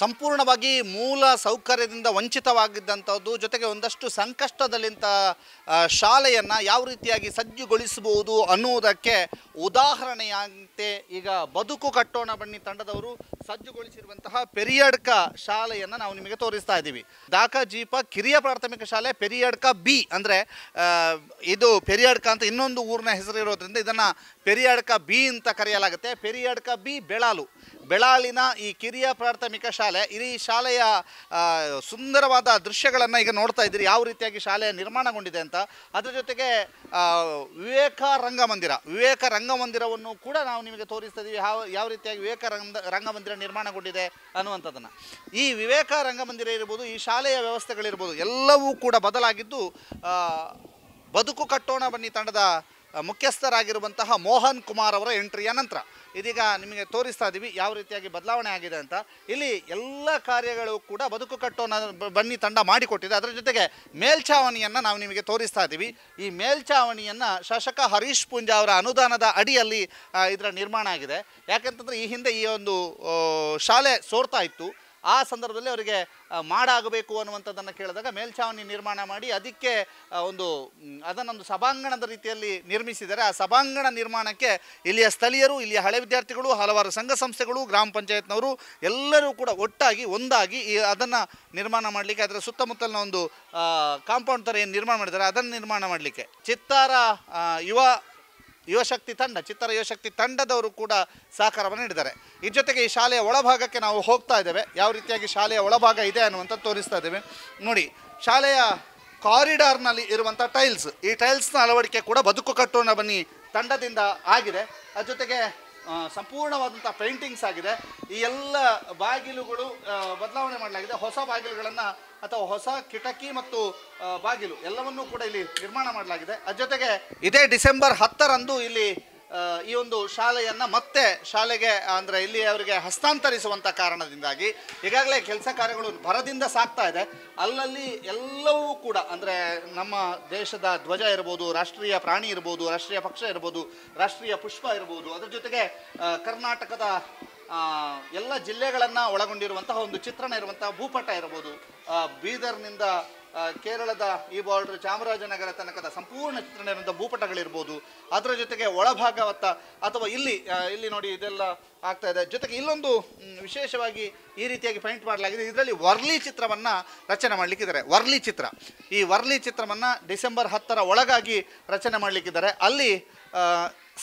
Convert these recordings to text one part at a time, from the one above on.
ಸಂಪೂರ್ಣವಾಗಿ ಮೂಲ ಸೌಕರ್ಯದಿಂದ ವಂಚಿತವಾಗಿದ್ದಂಥದ್ದು, ಜೊತೆಗೆ ಒಂದಷ್ಟು ಸಂಕಷ್ಟದಲ್ಲಿಂಥ ಶಾಲೆಯನ್ನು ಯಾವ ರೀತಿಯಾಗಿ ಸಜ್ಜುಗೊಳಿಸಬಹುದು ಅನ್ನುವುದಕ್ಕೆ ಉದಾಹರಣೆಯಂತೆ ಈಗ ಬದುಕು ಕಟ್ಟೋಣ ಬನ್ನಿ ತಂಡದವರು ಸಜ್ಜುಗೊಳಿಸಿರುವಂತಹ ಪೆರಿಯಡ್ಕ ಶಾಲೆಯನ್ನು ನಾವು ನಿಮಗೆ ತೋರಿಸ್ತಾ ಇದ್ದೀವಿ. ದಾಖಜೀಪ ಕಿರಿಯ ಪ್ರಾಥಮಿಕ ಶಾಲೆ ಪೆರಿಯಡ್ಕ ಬಿ, ಅಂದರೆ ಇದು ಪೆರಿಯಡ್ಕ ಅಂತ ಇನ್ನೊಂದು ಊರಿನ ಹೆಸರು ಇರೋದ್ರಿಂದ ಇದನ್ನು ಪೆರಿಯಡ್ಕ ಬಿ ಅಂತ ಕರೆಯಲಾಗುತ್ತೆ. ಪೆರಿಯಡ್ಕ ಬಿ ಬೆಳಾಲಿನ ಈ ಕಿರಿಯ ಪ್ರಾಥಮಿಕ ಶಾಲೆ. ಈ ಶಾಲೆಯ ಸುಂದರವಾದ ದೃಶ್ಯಗಳನ್ನು ಈಗ ನೋಡ್ತಾ ಇದ್ದೀರಿ, ಯಾವ ರೀತಿಯಾಗಿ ಶಾಲೆ ನಿರ್ಮಾಣಗೊಂಡಿದೆ ಅಂತ. ಅದರ ಜೊತೆಗೆ ವಿವೇಕ ರಂಗಮಂದಿರವನ್ನು ಕೂಡ ನಾವು ನಿಮಗೆ ತೋರಿಸ್ತಾ ಇದ್ದೀವಿ, ಯಾವ ರೀತಿಯಾಗಿ ವಿವೇಕ ರಂಗಮಂದಿರ ನಿರ್ಮಾಣಗೊಂಡಿದೆ ಅನ್ನುವಂಥದ್ದನ್ನು. ಈ ವಿವೇಕ ರಂಗಮಂದಿರ ಇರ್ಬೋದು, ಈ ಶಾಲೆಯ ವ್ಯವಸ್ಥೆಗಳಿರ್ಬೋದು, ಎಲ್ಲವೂ ಕೂಡ ಬದಲಾಗಿದ್ದು ಬದುಕು ಕಟ್ಟೋಣ ಬನ್ನಿ ತಂಡದ ಮುಖ್ಯಸ್ಥರಾಗಿರುವಂತಹ ಮೋಹನ್ ಕುಮಾರ್ ಅವರ ಎಂಟ್ರಿಯ ನಂತರ ಇದೀಗ ನಿಮಗೆ ತೋರಿಸ್ತಾ ಇದ್ದೀವಿ ಯಾವ ರೀತಿಯಾಗಿ ಬದಲಾವಣೆ ಆಗಿದೆ ಅಂತ. ಇಲ್ಲಿ ಎಲ್ಲ ಕಾರ್ಯಗಳು ಕೂಡ ಬದುಕು ಕಟ್ಟೋಣ ಬನ್ನಿ ತಂಡ ಮಾಡಿಕೊಟ್ಟಿದೆ. ಅದರ ಜೊತೆಗೆ ಮೇಲ್ಛಾವಣಿಯನ್ನು ನಾವು ನಿಮಗೆ ತೋರಿಸ್ತಾ ಇದ್ದೀವಿ. ಈ ಮೇಲ್ಛಾವಣಿಯನ್ನು ಶಾಸಕ ಹರೀಶ್ ಪೂಂಜಾ ಅವರ ಅನುದಾನದ ಅಡಿಯಲ್ಲಿ ಇದರ ನಿರ್ಮಾಣ ಆಗಿದೆ. ಯಾಕೆಂತಂದರೆ ಈ ಹಿಂದೆ ಈ ಒಂದು ಶಾಲೆ ಸೋರ್ತಾ ಇತ್ತು. ಆ ಸಂದರ್ಭದಲ್ಲಿ ಅವರಿಗೆ ಮಾಡಾಗಬೇಕು ಅನ್ನುವಂಥದ್ದನ್ನು ಕೇಳಿದಾಗ ಮೇಲ್ಛಾವಣಿ ನಿರ್ಮಾಣ ಮಾಡಿ ಅದಕ್ಕೆ ಅದನ್ನೊಂದು ಸಭಾಂಗಣದ ರೀತಿಯಲ್ಲಿ ನಿರ್ಮಿಸಿದ್ದಾರೆ. ಆ ಸಭಾಂಗಣ ನಿರ್ಮಾಣಕ್ಕೆ ಇಲ್ಲಿಯ ಸ್ಥಳೀಯರು, ಇಲ್ಲಿಯ ಹಳೆ ವಿದ್ಯಾರ್ಥಿಗಳು, ಹಲವಾರು ಸಂಘ ಸಂಸ್ಥೆಗಳು, ಗ್ರಾಮ ಪಂಚಾಯತ್ನವರು ಎಲ್ಲರೂ ಕೂಡ ಒಟ್ಟಾಗಿ ಒಂದಾಗಿ ಅದನ್ನು ನಿರ್ಮಾಣ ಮಾಡಲಿಕ್ಕೆ, ಅದರ ಸುತ್ತಮುತ್ತಲಿನ ಒಂದು ಕಾಂಪೌಂಡ್ ಥರ ಏನು ನಿರ್ಮಾಣ ಮಾಡಿದ್ದಾರೆ ಅದನ್ನು ನಿರ್ಮಾಣ ಮಾಡಲಿಕ್ಕೆ ಚಿತ್ತಾರ ಯುವಶಕ್ತಿ ತಂಡದವರು ಕೂಡ ಸಹಕಾರವನ್ನು ನೀಡಿದ್ದಾರೆ. ಈ ಜೊತೆಗೆ ಈ ಶಾಲೆಯ ಒಳಭಾಗಕ್ಕೆ ನಾವು ಹೋಗ್ತಾ ಇದ್ದೇವೆ, ಯಾವ ರೀತಿಯಾಗಿ ಶಾಲೆಯ ಒಳಭಾಗ ಇದೆ ಅನ್ನುವಂಥ ತೋರಿಸ್ತಾ ಇದ್ದೇವೆ. ನೋಡಿ, ಶಾಲೆಯ ಕಾರಿಡಾರ್ನಲ್ಲಿ ಇರುವಂಥ ಈ ಟೈಲ್ಸ್ನ ಅಳವಡಿಕೆ ಕೂಡ ಬದುಕು ಕಟ್ಟೋಣ ಬನ್ನಿ ತಂಡದಿಂದ ಆಗಿದೆ. ಅದ್ರ ಜೊತೆಗೆ ಸಂಪೂರ್ಣವಾದಂಥ ಪೇಂಟಿಂಗ್ಸ್ ಆಗಿದೆ. ಈ ಎಲ್ಲ ಬಾಗಿಲುಗಳು ಬದಲಾವಣೆ ಮಾಡಲಾಗಿದೆ. ಹೊಸ ಬಾಗಿಲುಗಳನ್ನು ಅಥವಾ ಹೊಸ ಕಿಟಕಿ ಮತ್ತು ಬಾಗಿಲು ಎಲ್ಲವನ್ನೂ ಕೂಡ ಇಲ್ಲಿ ನಿರ್ಮಾಣ ಮಾಡಲಾಗಿದೆ. ಅದ್ರ ಜೊತೆಗೆ ಇದೇ ಡಿಸೆಂಬರ್ 10ರಂದು ಇಲ್ಲಿ ಈ ಒಂದು ಶಾಲೆಯನ್ನು ಮತ್ತೆ ಶಾಲೆಗೆ ಅಂದರೆ ಇಲ್ಲಿ ಅವರಿಗೆ ಹಸ್ತಾಂತರಿಸುವಂಥ ಕಾರಣದಿಂದಾಗಿ ಈಗಾಗಲೇ ಕೆಲಸ ಕಾರ್ಯಗಳು ಭರದಿಂದ ಸಾಗ್ತಾ ಇದೆ. ಅಲ್ಲಲ್ಲಿ ಎಲ್ಲವೂ ಕೂಡ ಅಂದರೆ ನಮ್ಮ ದೇಶದ ಧ್ವಜ ಇರ್ಬೋದು, ರಾಷ್ಟ್ರೀಯ ಪ್ರಾಣಿ ಇರ್ಬೋದು, ರಾಷ್ಟ್ರೀಯ ಪಕ್ಷ ಇರ್ಬೋದು, ರಾಷ್ಟ್ರೀಯ ಪುಷ್ಪ ಇರ್ಬೋದು, ಅದರ ಜೊತೆಗೆ ಕರ್ನಾಟಕದ ಎಲ್ಲ ಜಿಲ್ಲೆಗಳನ್ನು ಒಳಗೊಂಡಿರುವಂತಹ ಒಂದು ಚಿತ್ರಣ ಇರುವಂತಹ ಭೂಪಟ ಇರ್ಬೋದು, ಬೀದರ್ನಿಂದ ಕೇರಳದ ಈ ಬಾರ್ಡರ್ ಚಾಮರಾಜನಗರ ತನಕದ ಸಂಪೂರ್ಣ ಚಿತ್ರಣ ಇರುವಂಥ ಭೂಪಟಗಳಿರ್ಬೋದು. ಅದರ ಜೊತೆಗೆ ಒಳಭಾಗ ಅಥವಾ ಇಲ್ಲಿ ನೋಡಿ ಇದೆಲ್ಲ ಆಗ್ತಾ ಇದೆ. ಜೊತೆಗೆ ಇಲ್ಲೊಂದು ವಿಶೇಷವಾಗಿ ಈ ರೀತಿಯಾಗಿ ಪೇಂಟ್ ಮಾಡಲಾಗಿದೆ. ಇದರಲ್ಲಿ ವರ್ಲಿ ಚಿತ್ರವನ್ನು ರಚನೆ ಮಾಡಲಿಕ್ಕಿದ್ದಾರೆ. ಈ ವರ್ಲಿ ಚಿತ್ರವನ್ನು ಡಿಸೆಂಬರ್ 10ರ ಒಳಗಾಗಿ ರಚನೆ ಮಾಡಲಿಕ್ಕಿದ್ದಾರೆ. ಅಲ್ಲಿ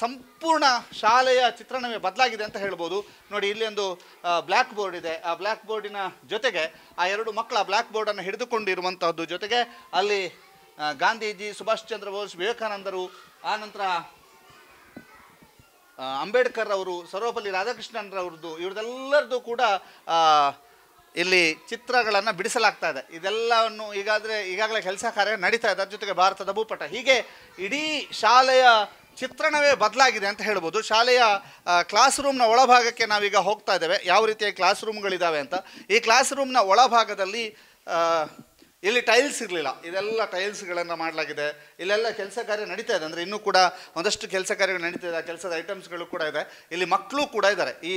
ಸಂಪೂರ್ಣ ಶಾಲೆಯ ಚಿತ್ರಣವೇ ಬದಲಾಗಿದೆ ಅಂತ ಹೇಳ್ಬೋದು. ನೋಡಿ, ಇಲ್ಲಿ ಒಂದು ಬ್ಲ್ಯಾಕ್ ಬೋರ್ಡ್ ಇದೆ. ಆ ಬ್ಲ್ಯಾಕ್ ಬೋರ್ಡಿನ ಜೊತೆಗೆ ಆ ಎರಡು ಮಕ್ಕಳ ಬ್ಲ್ಯಾಕ್ ಬೋರ್ಡನ್ನು ಹಿಡಿದುಕೊಂಡಿರುವಂತಹದ್ದು, ಜೊತೆಗೆ ಅಲ್ಲಿ ಗಾಂಧೀಜಿ, ಸುಭಾಷ್ ಚಂದ್ರ ಬೋಸ್, ವಿವೇಕಾನಂದರು, ಆನಂತರ ಅಂಬೇಡ್ಕರ್ ಅವರು, ಸರ್ವಪಲ್ಲಿ ರಾಧಾಕೃಷ್ಣನ್ರವ್ರದ್ದು, ಇವ್ರದ್ದೆಲ್ಲರದ್ದು ಕೂಡ ಇಲ್ಲಿ ಚಿತ್ರಗಳನ್ನು ಬಿಡಿಸಲಾಗ್ತಾ ಇದೆ. ಇದೆಲ್ಲವನ್ನು ಈಗಾಗಲೇ ಕೆಲಸ ಕಾರ್ಯ ನಡೀತಾ ಇದೆ. ಅದ್ರ ಜೊತೆಗೆ ಭಾರತದ ಭೂಪಟ, ಹೀಗೆ ಇಡೀ ಶಾಲೆಯ ಚಿತ್ರಣವೇ ಬದಲಾಗಿದೆ ಅಂತ ಹೇಳ್ಬೋದು. ಶಾಲೆಯ ಕ್ಲಾಸ್ ರೂಮ್ನ ಒಳಭಾಗಕ್ಕೆ ನಾವೀಗ ಹೋಗ್ತಾ ಇದ್ದೇವೆ, ಯಾವ ರೀತಿಯ ಕ್ಲಾಸ್ ರೂಮ್ಗಳಿದ್ದಾವೆ ಅಂತ. ಈ ಕ್ಲಾಸ್ ರೂಮ್ನ ಒಳಭಾಗದಲ್ಲಿ ಇಲ್ಲಿ ಟೈಲ್ಸ್ ಇರಲಿಲ್ಲ, ಇದೆಲ್ಲ ಟೈಲ್ಸ್ಗಳನ್ನು ಮಾಡಲಾಗಿದೆ. ಇಲ್ಲೆಲ್ಲ ಕೆಲಸ ಕಾರ್ಯ ನಡೀತಾ ಇದೆ, ಅಂದರೆ ಇನ್ನೂ ಕೂಡ ಒಂದಷ್ಟು ಕೆಲಸ ಕಾರ್ಯಗಳು ನಡೀತಾ ಇದೆ. ಕೆಲಸದ ಐಟಮ್ಸ್ಗಳು ಕೂಡ ಇದೆ. ಇಲ್ಲಿ ಮಕ್ಕಳು ಕೂಡ ಇದ್ದಾರೆ, ಈ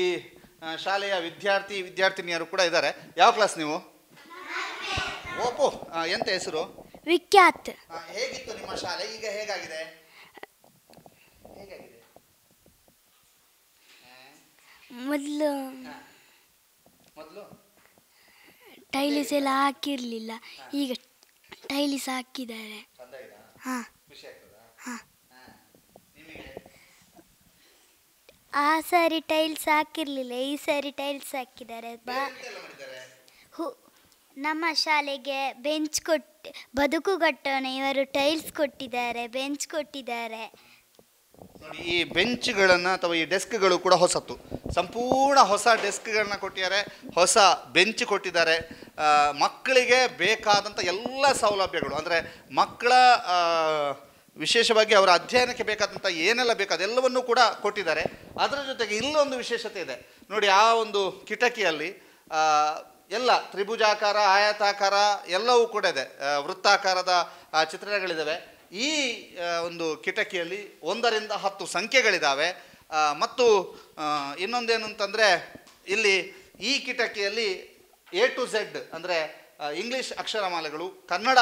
ಶಾಲೆಯ ವಿದ್ಯಾರ್ಥಿನಿಯರು ಕೂಡ ಇದ್ದಾರೆ. ಯಾವ ಕ್ಲಾಸ್ ನೀವು? ಓಪೋ, ಎಂತ ಹೆಸರು? ವಿಖ್ಯಾತ್. ಹೇಗಿತ್ತು ನಿಮ್ಮ ಶಾಲೆ? ಈಗ ಹೇಗಾಗಿದೆ? ಮೊದಲು ಟೈಲಿಸ್ ಎಲ್ಲ ಹಾಕಿರಲಿಲ್ಲ, ಈಗ ಟೈಲಿಸ್ ಹಾಕಿದ್ದಾರೆ. ಆ ಸಾರಿ ಟೈಲ್ಸ್ ಹಾಕಿರಲಿಲ್ಲ, ಈ ಸಾರಿ ಟೈಲ್ಸ್ ಹಾಕಿದ್ದಾರೆ. ನಮ್ಮ ಶಾಲೆಗೆ ಬೆಂಚ್ ಬದುಕು ಕಟ್ಟೋಣ ಇವರು ಟೈಲ್ಸ್ ಕೊಟ್ಟಿದ್ದಾರೆ, ಬೆಂಚ್ ಕೊಟ್ಟಿದ್ದಾರೆ. ನೋಡಿ, ಈ ಬೆಂಚ್ಗಳನ್ನು ಅಥವಾ ಈ ಡೆಸ್ಕ್ಗಳು ಕೂಡ ಹೊಸತು, ಸಂಪೂರ್ಣ ಹೊಸ ಡೆಸ್ಕ್ಗಳನ್ನ ಕೊಟ್ಟಿದ್ದಾರೆ, ಹೊಸ ಬೆಂಚ್ ಕೊಟ್ಟಿದ್ದಾರೆ. ಮಕ್ಕಳಿಗೆ ಬೇಕಾದಂಥ ಎಲ್ಲ ಸೌಲಭ್ಯಗಳು, ಅಂದರೆ ಮಕ್ಕಳ ವಿಶೇಷವಾಗಿ ಅವರ ಅಧ್ಯಯನಕ್ಕೆ ಬೇಕಾದಂಥ ಏನೆಲ್ಲ ಬೇಕು ಅದೆಲ್ಲವನ್ನೂ ಕೂಡ ಕೊಟ್ಟಿದ್ದಾರೆ. ಅದರ ಜೊತೆಗೆ ಇಲ್ಲೊಂದು ವಿಶೇಷತೆ ಇದೆ ನೋಡಿ, ಆ ಒಂದು ಕಿಟಕಿಯಲ್ಲಿ ಎಲ್ಲ ತ್ರಿಭುಜಾಕಾರ, ಆಯತಾಕಾರ ಎಲ್ಲವೂ ಕೂಡ ಇದೆ, ವೃತ್ತಾಕಾರದ ಚಿತ್ರಣಗಳಿದ್ದಾವೆ. ಈ ಒಂದು ಕಿಟಕಿಯಲ್ಲಿ 1ರಿಂದ 10 ಸಂಖ್ಯೆಗಳಿದ್ದಾವೆ. ಮತ್ತು ಇನ್ನೊಂದೇನು ಅಂತಂದರೆ, ಇಲ್ಲಿ ಈ ಕಿಟಕಿಯಲ್ಲಿ A to Z ಅಂದರೆ ಇಂಗ್ಲೀಷ್ ಅಕ್ಷರಮಾಲೆಗಳು, ಕನ್ನಡ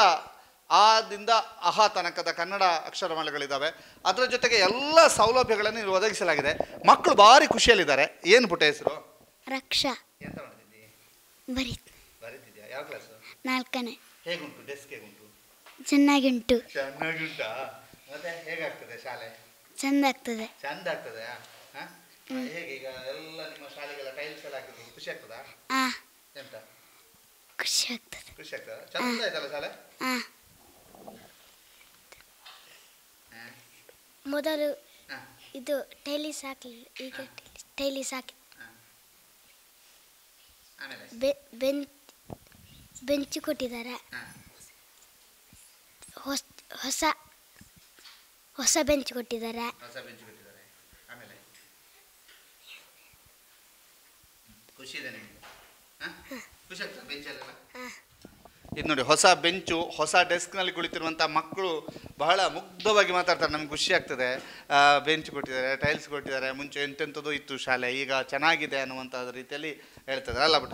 ಆದಿಂದ ಅಹ ತನಕದ ಕನ್ನಡ ಅಕ್ಷರಮಾಲೆಗಳಿದ್ದಾವೆ. ಅದರ ಜೊತೆಗೆ ಎಲ್ಲ ಸೌಲಭ್ಯಗಳನ್ನು ಇಲ್ಲಿ ಒದಗಿಸಲಾಗಿದೆ. ಮಕ್ಕಳು ಭಾರಿ ಖುಷಿಯಲ್ಲಿದ್ದಾರೆ. ಏನು ಪುಟ್ಟ ಹೆಸರು? ರಕ್ಷಾ. ಎಂತ ಮಾಡ್ತಿದ್ದಿ? ಬರೀತಿದ್ಯಾ? ಯಾವ ಕ್ಲಾಸು? 4ನೇ. ಹೇಗುಂಟು? ಡೆಸ್ಕ್ ಹೇಗುಂಟು? ಚೆನ್ನಾಗುಂಟು. ಚೆನ್ನಾಗುಂಟಾ? ಮತ್ತೆ ಹೇಗಾಗ್ತದೆ ಶಾಲೆ? ಚಂದ ಆಗ್ತದೆ. ಚಂದ ಆಗ್ತದೆ. ಹೇಗೆ ಈಗ ಎಲ್ಲ ನಿಮ್ಮ ಶಾಲೆಗೆಲ್ಲ ಟೈಲ್ಸ್ ಎಲ್ಲ ಹಾಕಿದ್ರು ಖುಷಿ ಆಗ್ತದಾ? ಎಂತ ಖುಷಿ ಆಗ್ತದೆ. ಖುಷಿ ಆಗ್ತದ? ಚಂದ ಆಯ್ತಲ್ಲ ಶಾಲೆ? ಮೊದಲು ಇದು ಟೈಲಿಸ್ ಹಾಕಲಿಲ್ಲ, ಈಗ ಟೈಲಿಸ್ ಹಾಕಿ ಬೆಂಚ್ ಕೊಟ್ಟಿದ್ದಾರೆ. ಹೊಸ ಬೆಂಚ್ ಕೊಟ್ಟಿದ್ದಾರೆ. ಆಮೇಲೆ ಖುಷಿ ಇದೆ ನಿಮಗೆ? ಖುಷಿ ಆಗ್ತದೆ ಬೆಂಚಲ್ಲೆಲ್ಲ? ಇದು ನೋಡಿ, ಹೊಸ ಬೆಂಚು, ಹೊಸ ಡೆಸ್ಕ್ನಲ್ಲಿ ಕುಳಿತಿರುವಂಥ ಮಕ್ಕಳು ಬಹಳ ಮುಗ್ಧವಾಗಿ ಮಾತಾಡ್ತಾರೆ. ನಮ್ಗೆ ಖುಷಿ ಆಗ್ತದೆ. ಬೆಂಚ್ ಕೊಟ್ಟಿದ್ದಾರೆ, ಟೈಲ್ಸ್ ಕೊಟ್ಟಿದ್ದಾರೆ, ಮುಂಚೆ ಎಂತೆಂಥದ್ದು ಇತ್ತು ಶಾಲೆ, ಈಗ ಚೆನ್ನಾಗಿದೆ ಅನ್ನುವಂಥ ರೀತಿಯಲ್ಲಿ ಹೇಳ್ತಿದ್ದಾರೆ ಅಲ್ಲ ಪುಟ?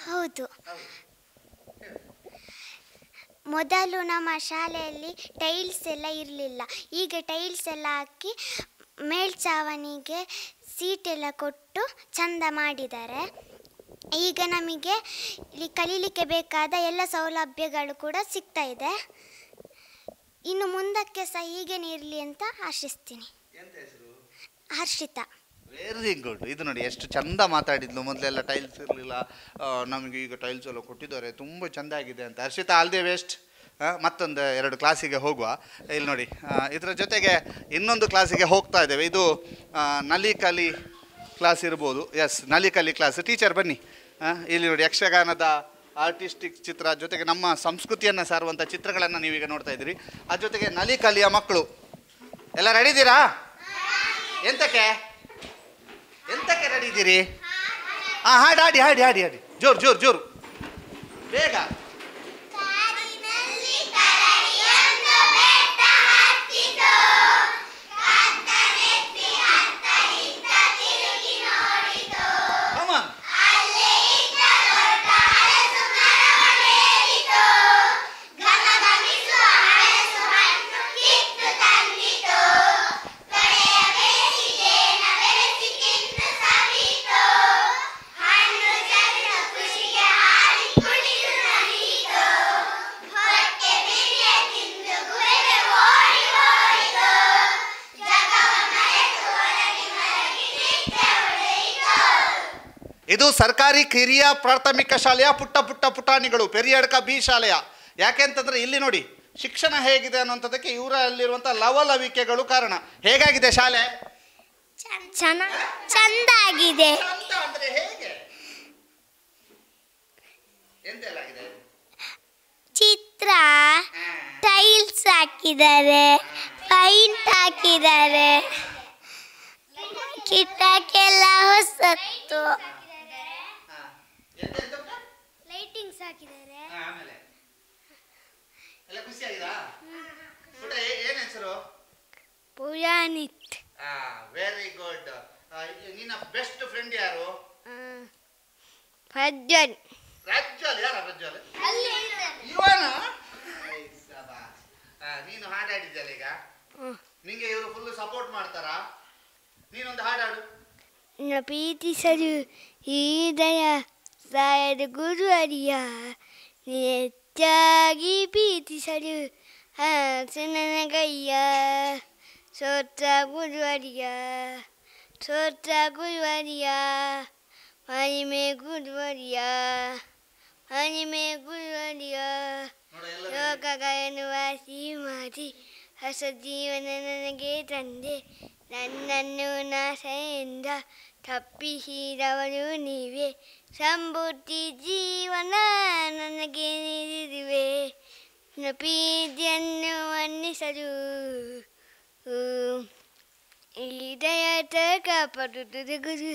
ಹೌದು. ಮೊದಲು ನಮ್ಮ ಶಾಲೆಯಲ್ಲಿ ಟೈಲ್ಸ್ ಎಲ್ಲ ಇರಲಿಲ್ಲ. ಈಗ ಟೈಲ್ಸ್ ಎಲ್ಲ ಹಾಕಿ ಮೇಲ್ಛಾವಣಿಗೆ ಸೀಟ್ ಎಲ್ಲ ಕೊಟ್ಟು ಚಂದ ಮಾಡಿದ್ದಾರೆ. ಈಗ ನಮಗೆ ಇಲ್ಲಿ ಕಲೀಲಿಕ್ಕೆ ಬೇಕಾದ ಎಲ್ಲ ಸೌಲಭ್ಯಗಳು ಕೂಡ ಸಿಗ್ತಾ ಇದೆ. ಇನ್ನು ಮುಂದಕ್ಕೆ ಸಹ ಹೀಗೇನೆ ಇರಲಿ ಅಂತ ಆಶಿಸ್ತೀನಿ. ಹರ್ಷಿತಾ. Very good. ಇದು ನೋಡಿ ಎಷ್ಟು ಚಂದ ಮಾತಾಡಿದ್ಲು. ಮೊದಲೆಲ್ಲ ಟೈಲ್ಸ್ ಇರಲಿಲ್ಲ, ನಮಗೆ ಈಗ ಟೈಲ್ಸ್ ಎಲ್ಲ ಕೊಟ್ಟಿದ್ದಾರೆ, ತುಂಬ ಚೆಂದ ಆಗಿದೆ ಅಂತ. Harshita, all the best. ಮತ್ತೊಂದು 2 ಕ್ಲಾಸಿಗೆ ಹೋಗುವ. ಇಲ್ಲಿ ನೋಡಿ, ಇದರ ಜೊತೆಗೆ ಇನ್ನೊಂದು ಕ್ಲಾಸಿಗೆ ಹೋಗ್ತಾ ಇದ್ದೇವೆ. ಇದು ನಲಿಕಲಿ ಕ್ಲಾಸ್ ಇರ್ಬೋದು. Yes, Nalikali class. ಟೀಚರ್ ಬನ್ನಿ. ಇಲ್ಲಿ ನೋಡಿ, ಯಕ್ಷಗಾನದ ಆರ್ಟಿಸ್ಟಿಕ್ ಚಿತ್ರ ಜೊತೆಗೆ ನಮ್ಮ ಸಂಸ್ಕೃತಿಯನ್ನು ಸಾರುವಂಥ ಚಿತ್ರಗಳನ್ನು ನೀವೀಗ ನೋಡ್ತಾ ಇದ್ದೀರಿ. ಅದ್ರ ಜೊತೆಗೆ ನಲಿಕಲಿಯ ಮಕ್ಕಳು ಎಲ್ಲ ರೆಡಿ ಇದ್ದೀರಾ? ಎಂತಕ್ಕೆ ರೆಡಿ ಇದ್ದೀರಿ? ಹಾಡು ಹಾಡಿ ಹಾಡಿ ಹಾಡಿ ಹಾಡಿ ಜೋರು ಜೋರು ಜೋರು ಬೇಗ. ಇದು ಸರ್ಕಾರಿ ಕಿರಿಯ ಪ್ರಾಥಮಿಕ ಶಾಲೆಯ ಪುಟ್ಟ ಪುಟ್ಟ ಪುಟಾಣಿಗಳು, ಪೆರಿಯಡ್ಕ ಬಿ ಶಾಲೆಯ. ಯಾಕೆಂತಂದ್ರೆ ಇಲ್ಲಿ ನೋಡಿ ಶಿಕ್ಷಣ ಹೇಗಿದೆ ಅನ್ನುವಂಥದ್ದಕ್ಕೆ ಇವರಲ್ಲಿರುವಂಥ ಲವಲವಿಕೆಗಳು ಕಾರಣ. ಹೇಗಾಗಿದೆ ಶಾಲೆ? ಚಂದಾಗಿದೆ. ಅಂದ್ರೆ ಹೇಗೆ? ಎಂತೆಲ್ಲ ಆಗಿದೆ? ಚಿತ್ರ, ಟೈಲ್ಸ್ ಹಾಕಿದ್ದಾರೆ, ಪೈಂಟ್ ಹಾಕಿದ್ದಾರೆ, ಕಿಟಕೆಲ್ಲ ಹೊಸತ್ತು, ಲೈಟಿಂಗ್ಸ್ ಹಾಕಿದ್ದಾರೆ. ಎಲ್ಲ ಖುಷಿ ಆಗಿದಾ? ಏನ್ ಹೆಸರು? ಪುರಾಣಿತ್. Very good. ನಿನ್ನ ಬೆಸ್ಟ್ ಫ್ರೆಂಡ್ ಯಾರು? ಪ್ರಜ್ವಲ್. ಪ್ರಜ್ವಲ್? ಯಾರ ಪ್ರಜ್ವಲ್? ಇವನ? ನೀನು ಹಾಡಾಡಿದ್ಯಲ್ಲ ಈಗ, ನಿಂಗೆ ಇವರು ಫುಲ್ ಸಪೋರ್ಟ್ ಮಾಡ್ತಾರಾ? ನೀನೊಂದು ಹಾಡಾಡು. ಪ್ರೀತಿಸಲು ಹೃದಯ ಸಾಯದ ಗುರುವರಿಯ, ಹೆಚ್ಚಾಗಿ ಪ್ರೀತಿಸಲು ನನಗಯ್ಯ, ಸೋತ ಗುರುವರಿಯ, ಸೋತ ಗುರುವರಿಯ, ಮಹಿಮೆ ಗುರುವರಿಯ, ಮಹಿಮೆ ಗುರುವರಿಯ, ಲೋಕಗಳನ್ನು ವಾಸಿ ಮಾಡಿ ಹೊಸ ಜೀವನ ನನಗೆ ತಂದೆ, ನನ್ನನ್ನು ನಾಶದಿಂದ ತಪ್ಪಿಸಿದವರು ನೀವೇ, ಸಮೃದ್ಧಿ ಜೀವನ ನನಗೆ ನೀಡಿರುವೆ, ಪ್ರೀತಿಯನ್ನು ವರ್ಣಿಸಲು ಹೃದಯದ ಕಾಪಾಡುತ್ತದೆ ಗುರು.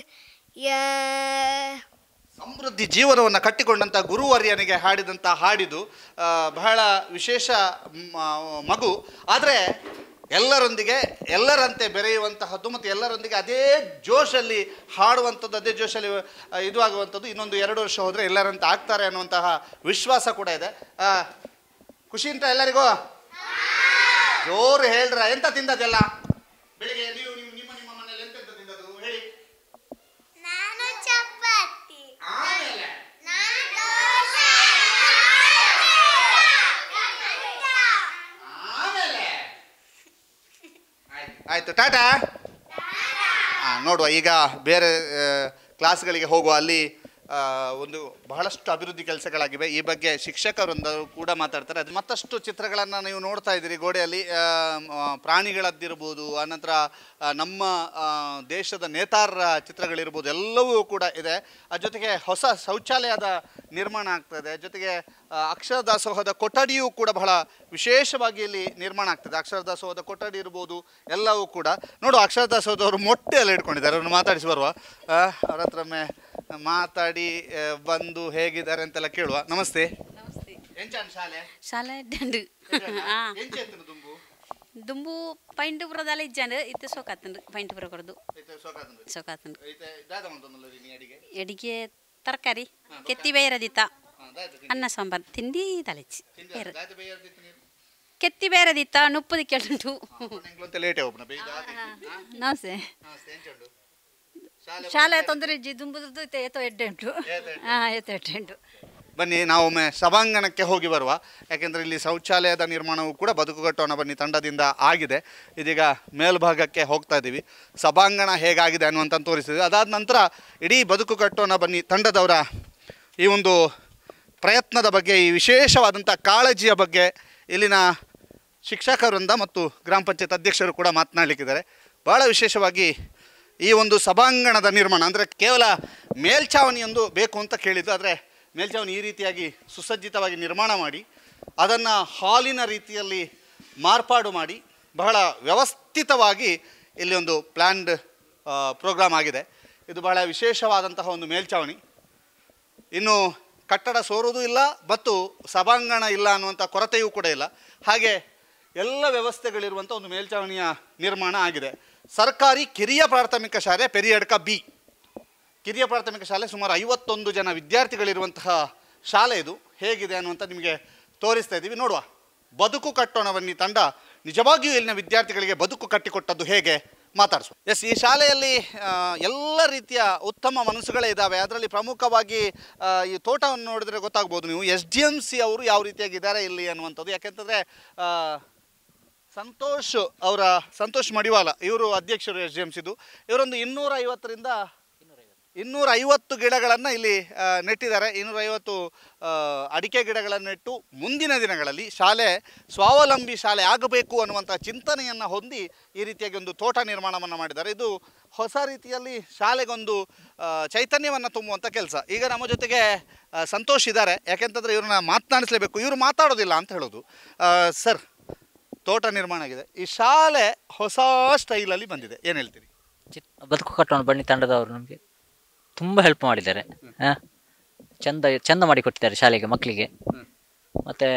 ಸಮೃದ್ಧಿ ಜೀವನವನ್ನು ಕಟ್ಟಿಕೊಂಡಂಥ ಗುರುವರ್ಯನಿಗೆ ಹಾಡಿದಂಥ ಹಾಡಿದು ಬಹಳ ವಿಶೇಷ ಮಗು. ಆದರೆ ಎಲ್ಲರೊಂದಿಗೆ ಎಲ್ಲರಂತೆ ಬೆರೆಯುವಂತಹದ್ದು ಮತ್ತು ಎಲ್ಲರೊಂದಿಗೆ ಅದೇ ಜೋಶಲ್ಲಿ ಹಾಡುವಂಥದ್ದು, ಅದೇ ಜೋಶಲ್ಲಿ ಇದು ಆಗುವಂಥದ್ದು. ಇನ್ನೊಂದು 2 ವರ್ಷ ಹೋದರೆ ಎಲ್ಲರಂತೆ ಆಗ್ತಾರೆ ಅನ್ನುವಂತಹ ವಿಶ್ವಾಸ ಕೂಡ ಇದೆ. ಖುಷಿ ಅಂತ ಎಲ್ಲರಿಗೂ ಜೋರು ಹೇಳ್ರ. ಎಂತ ತಿಂದದೆಲ್ಲ ಬೆಳಿಗ್ಗೆ ನೀವು ನಿಮ್ಮ ನಿಮ್ಮ ಮನೇಲಿ ಎಂತ ತಿಂದದ್ದು ಹೇಳಿ. ನಾನು ಚಪಾತಿ, ಆಮೇಲೆ ಆಯ್ತು, ಟಾಟಾ. ನೋಡುವ, ಈಗ ಬೇರೆ ಕ್ಲಾಸ್ಗಳಿಗೆ ಹೋಗುವ. ಅಲ್ಲಿ ಒಂದು ಬಹಳಷ್ಟು ಅಭಿವೃದ್ಧಿ ಕೆಲಸಗಳಾಗಿವೆ. ಈ ಬಗ್ಗೆ ಶಿಕ್ಷಕರೊಂದರು ಕೂಡ ಮಾತಾಡ್ತಾರೆ. ಅದು ಮತ್ತಷ್ಟು ಚಿತ್ರಗಳನ್ನು ನೀವು ನೋಡ್ತಾ ಇದ್ದೀರಿ ಗೋಡೆಯಲ್ಲಿ, ಪ್ರಾಣಿಗಳದ್ದಿರ್ಬೋದು, ಆನಂತರ ನಮ್ಮ ದೇಶದ ನೇತಾರರ ಚಿತ್ರಗಳಿರ್ಬೋದು, ಎಲ್ಲವೂ ಕೂಡ ಇದೆ. ಜೊತೆಗೆ ಹೊಸ ಶೌಚಾಲಯದ ನಿರ್ಮಾಣ ಆಗ್ತದೆ. ಜೊತೆಗೆ ಅಕ್ಷರ ದಾಸೋಹದ ಕೊಠಡಿಯೂ ಕೂಡ ಬಹಳ ವಿಶೇಷವಾಗಿ ಇಲ್ಲಿ ನಿರ್ಮಾಣ ಆಗ್ತದೆ. ಅಕ್ಷರ ದಾಸೋಹದ ಕೊಠಡಿ ಇರ್ಬೋದು, ಎಲ್ಲವೂ ಕೂಡ. ನೋಡು, ಅಕ್ಷರ ದಾಸೋಹದವರು ಮೊಟ್ಟೆ ಎಲ್ಲ ಇಟ್ಕೊಂಡಿದ್ದಾರೆ. ಅವ್ರನ್ನ ಮಾತಾಡಿಸಿ ಬರುವ, ಅವ್ರ ಹತ್ರ ಮಾತಾಡಿ ಬಂದು ಹೇಗಿದ್ದಾರೆ ಅಂತೆಲ್ಲ ಕೇಳುವ. ನಮಸ್ತೆ. ಶಾಲೆ ದುಂಬು ಪೈಂಟುಪುರದಲ್ಲಿ ಇಜ್ಜಂಡು ಇತ್ತು ಸೋಕಾತಂಡು ಪೈಂಟುಪುರ ಕೊಡದು ಸೋಕಾತಂಡು ಎಡಿಗೆ ತರಕಾರಿ ಕೆತ್ತಿ ಬೇಯರದಿತ್ತ ಅನ್ನ ಸಾಂಬಾರು ತಿಂಡಿ ತಲೆಚ್ಚಿ ಕೆತ್ತಿ ಬೇಯರದಿತ್ತ ನುಪ್ಪು ಕೇಳುಂಟು. ನಮಸ್ತೆ. ಶಾಲೆ ತೊಂದರೆ ಇಜ್ಜಿ ದುಂಬುದು ಏತೋ ಎಡ್ಡೆ ಉಂಟು. ಏತೋ ಎಡ್ಡೆ ಉಂಟು. ಬನ್ನಿ, ನಾವೊಮ್ಮೆ ಸಭಾಂಗಣಕ್ಕೆ ಹೋಗಿ ಬರುವ. ಯಾಕೆಂದರೆ ಇಲ್ಲಿ ಶೌಚಾಲಯದ ನಿರ್ಮಾಣವೂ ಕೂಡ ಬದುಕುಗಟ್ಟೋಣ ಬನ್ನಿ ತಂಡದಿಂದ ಆಗಿದೆ. ಇದೀಗ ಮೇಲ್ಭಾಗಕ್ಕೆ ಹೋಗ್ತಾ ಇದ್ದೀವಿ. ಸಭಾಂಗಣ ಹೇಗಾಗಿದೆ ಅನ್ನುವಂಥ ತೋರಿಸಿದ್ವಿ. ಅದಾದ ನಂತರ ಇಡೀ ಬದುಕುಗಟ್ಟೋಣ ಬನ್ನಿ ತಂಡದವರ ಈ ಒಂದು ಪ್ರಯತ್ನದ ಬಗ್ಗೆ, ಈ ವಿಶೇಷವಾದಂಥ ಕಾಳಜಿಯ ಬಗ್ಗೆ ಇಲ್ಲಿನ ಶಿಕ್ಷಕವೃಂದ ಮತ್ತು ಗ್ರಾಮ ಪಂಚಾಯತ್ ಅಧ್ಯಕ್ಷರು ಕೂಡ ಮಾತನಾಡಲಿಕ್ಕಿದ್ದಾರೆ. ಭಾಳ ವಿಶೇಷವಾಗಿ ಈ ಒಂದು ಸಭಾಂಗಣದ ನಿರ್ಮಾಣ ಅಂದರೆ ಕೇವಲ ಮೇಲ್ಛಾವಣಿಯೊಂದು ಬೇಕು ಅಂತ ಕೇಳಿದ್ದು. ಆದರೆ ಮೇಲ್ಛಾವಣಿ ಈ ರೀತಿಯಾಗಿ ಸುಸಜ್ಜಿತವಾಗಿ ನಿರ್ಮಾಣ ಮಾಡಿ ಅದನ್ನು ಹಾಲಿನ ರೀತಿಯಲ್ಲಿ ಮಾರ್ಪಾಡು ಮಾಡಿ ಬಹಳ ವ್ಯವಸ್ಥಿತವಾಗಿ ಇಲ್ಲಿ ಒಂದು ಪ್ಲ್ಯಾನ್ಡ್ ಪ್ರೋಗ್ರಾಮ್ ಆಗಿದೆ. ಇದು ಬಹಳ ವಿಶೇಷವಾದಂತಹ ಒಂದು ಮೇಲ್ಛಾವಣಿ. ಇನ್ನು ಕಟ್ಟಡ ಸೋರುವುದೂ ಇಲ್ಲ ಮತ್ತು ಸಭಾಂಗಣ ಇಲ್ಲ ಅನ್ನುವಂಥ ಕೊರತೆಯೂ ಕೂಡ ಇಲ್ಲ. ಹಾಗೆ ಎಲ್ಲ ವ್ಯವಸ್ಥೆಗಳಿರುವಂಥ ಒಂದು ಮೇಲ್ಛಾವಣಿಯ ನಿರ್ಮಾಣ ಆಗಿದೆ. ಸರ್ಕಾರಿ ಕಿರಿಯ ಪ್ರಾಥಮಿಕ ಶಾಲೆ ಪೆರಿಯಡ್ಕ ಬಿ ಕಿರಿಯ ಪ್ರಾಥಮಿಕ ಶಾಲೆ. ಸುಮಾರು 51 ಜನ ವಿದ್ಯಾರ್ಥಿಗಳಿರುವಂತಹ ಶಾಲೆ ಇದು. ಹೇಗಿದೆ ಅನ್ನುವಂಥ ನಿಮಗೆ ತೋರಿಸ್ತಾ ಇದ್ದೀವಿ. ನೋಡುವ, ಬದುಕು ಕಟ್ಟೋಣ ಬನ್ನಿ ತಂಡ ನಿಜವಾಗಿಯೂ ಇಲ್ಲಿನ ವಿದ್ಯಾರ್ಥಿಗಳಿಗೆ ಬದುಕು ಕಟ್ಟಿಕೊಟ್ಟದ್ದು ಹೇಗೆ ಮಾತಾಡಿಸುವ. ಎಸ್, ಈ ಶಾಲೆಯಲ್ಲಿ ಎಲ್ಲ ರೀತಿಯ ಉತ್ತಮ ಮನಸ್ಸುಗಳೇ ಇದ್ದಾವೆ. ಅದರಲ್ಲಿ ಪ್ರಮುಖವಾಗಿ ಈ ತೋಟವನ್ನು ನೋಡಿದ್ರೆ ಗೊತ್ತಾಗ್ಬೋದು ನೀವು, SDMC ಅವರು ಯಾವ ರೀತಿಯಾಗಿದ್ದಾರೆ ಇಲ್ಲಿ ಅನ್ನುವಂಥದ್ದು. ಯಾಕೆಂತಂದರೆ ಸಂತೋಷ್ ಮಡಿವಾಲ ಇವರು ಅಧ್ಯಕ್ಷರು SDMCದು. ಇವರೊಂದು 250 ಗಿಡಗಳನ್ನು ಇಲ್ಲಿ ನೆಟ್ಟಿದ್ದಾರೆ. 250 ಅಡಿಕೆ ಗಿಡಗಳನ್ನು ನೆಟ್ಟು ಮುಂದಿನ ದಿನಗಳಲ್ಲಿ ಶಾಲೆ ಸ್ವಾವಲಂಬಿ ಶಾಲೆ ಆಗಬೇಕು ಅನ್ನುವಂಥ ಚಿಂತನೆಯನ್ನು ಹೊಂದಿ ಈ ರೀತಿಯಾಗಿ ಒಂದು ತೋಟ ನಿರ್ಮಾಣವನ್ನು ಮಾಡಿದ್ದಾರೆ. ಇದು ಹೊಸ ರೀತಿಯಲ್ಲಿ ಶಾಲೆಗೊಂದು ಚೈತನ್ಯವನ್ನು ತುಂಬುವಂಥ ಕೆಲಸ. ಈಗ ನಮ್ಮ ಜೊತೆಗೆ ಸಂತೋಷ್ ಇದ್ದಾರೆ. ಯಾಕೆಂತಂದರೆ ಇವ್ರನ್ನ ಮಾತನಾಡಿಸಲೇಬೇಕು, ಇವರು ಮಾತಾಡೋದಿಲ್ಲ ಅಂತ ಹೇಳೋದು. ಸರ್, ತೋಟ ನಿರ್ಮಾಣ ಆಗಿದೆ, ಈ ಶಾಲೆ ಹೊಸ ಸ್ಟೈಲಲ್ಲಿ ಬಂದಿದೆ, ಏನು ಹೇಳ್ತೀರಿ? ಬದುಕು ಕಟ್ಟೋಣ ಬನ್ನಿ ತಂಡದವರು ನಮಗೆ ತುಂಬ ಹೆಲ್ಪ್ ಮಾಡಿದ್ದಾರೆ. ಚಂದ ಮಾಡಿ ಕೊಟ್ಟಿದ್ದಾರೆ ಶಾಲೆಗೆ, ಮಕ್ಕಳಿಗೆ. ಮತ್ತು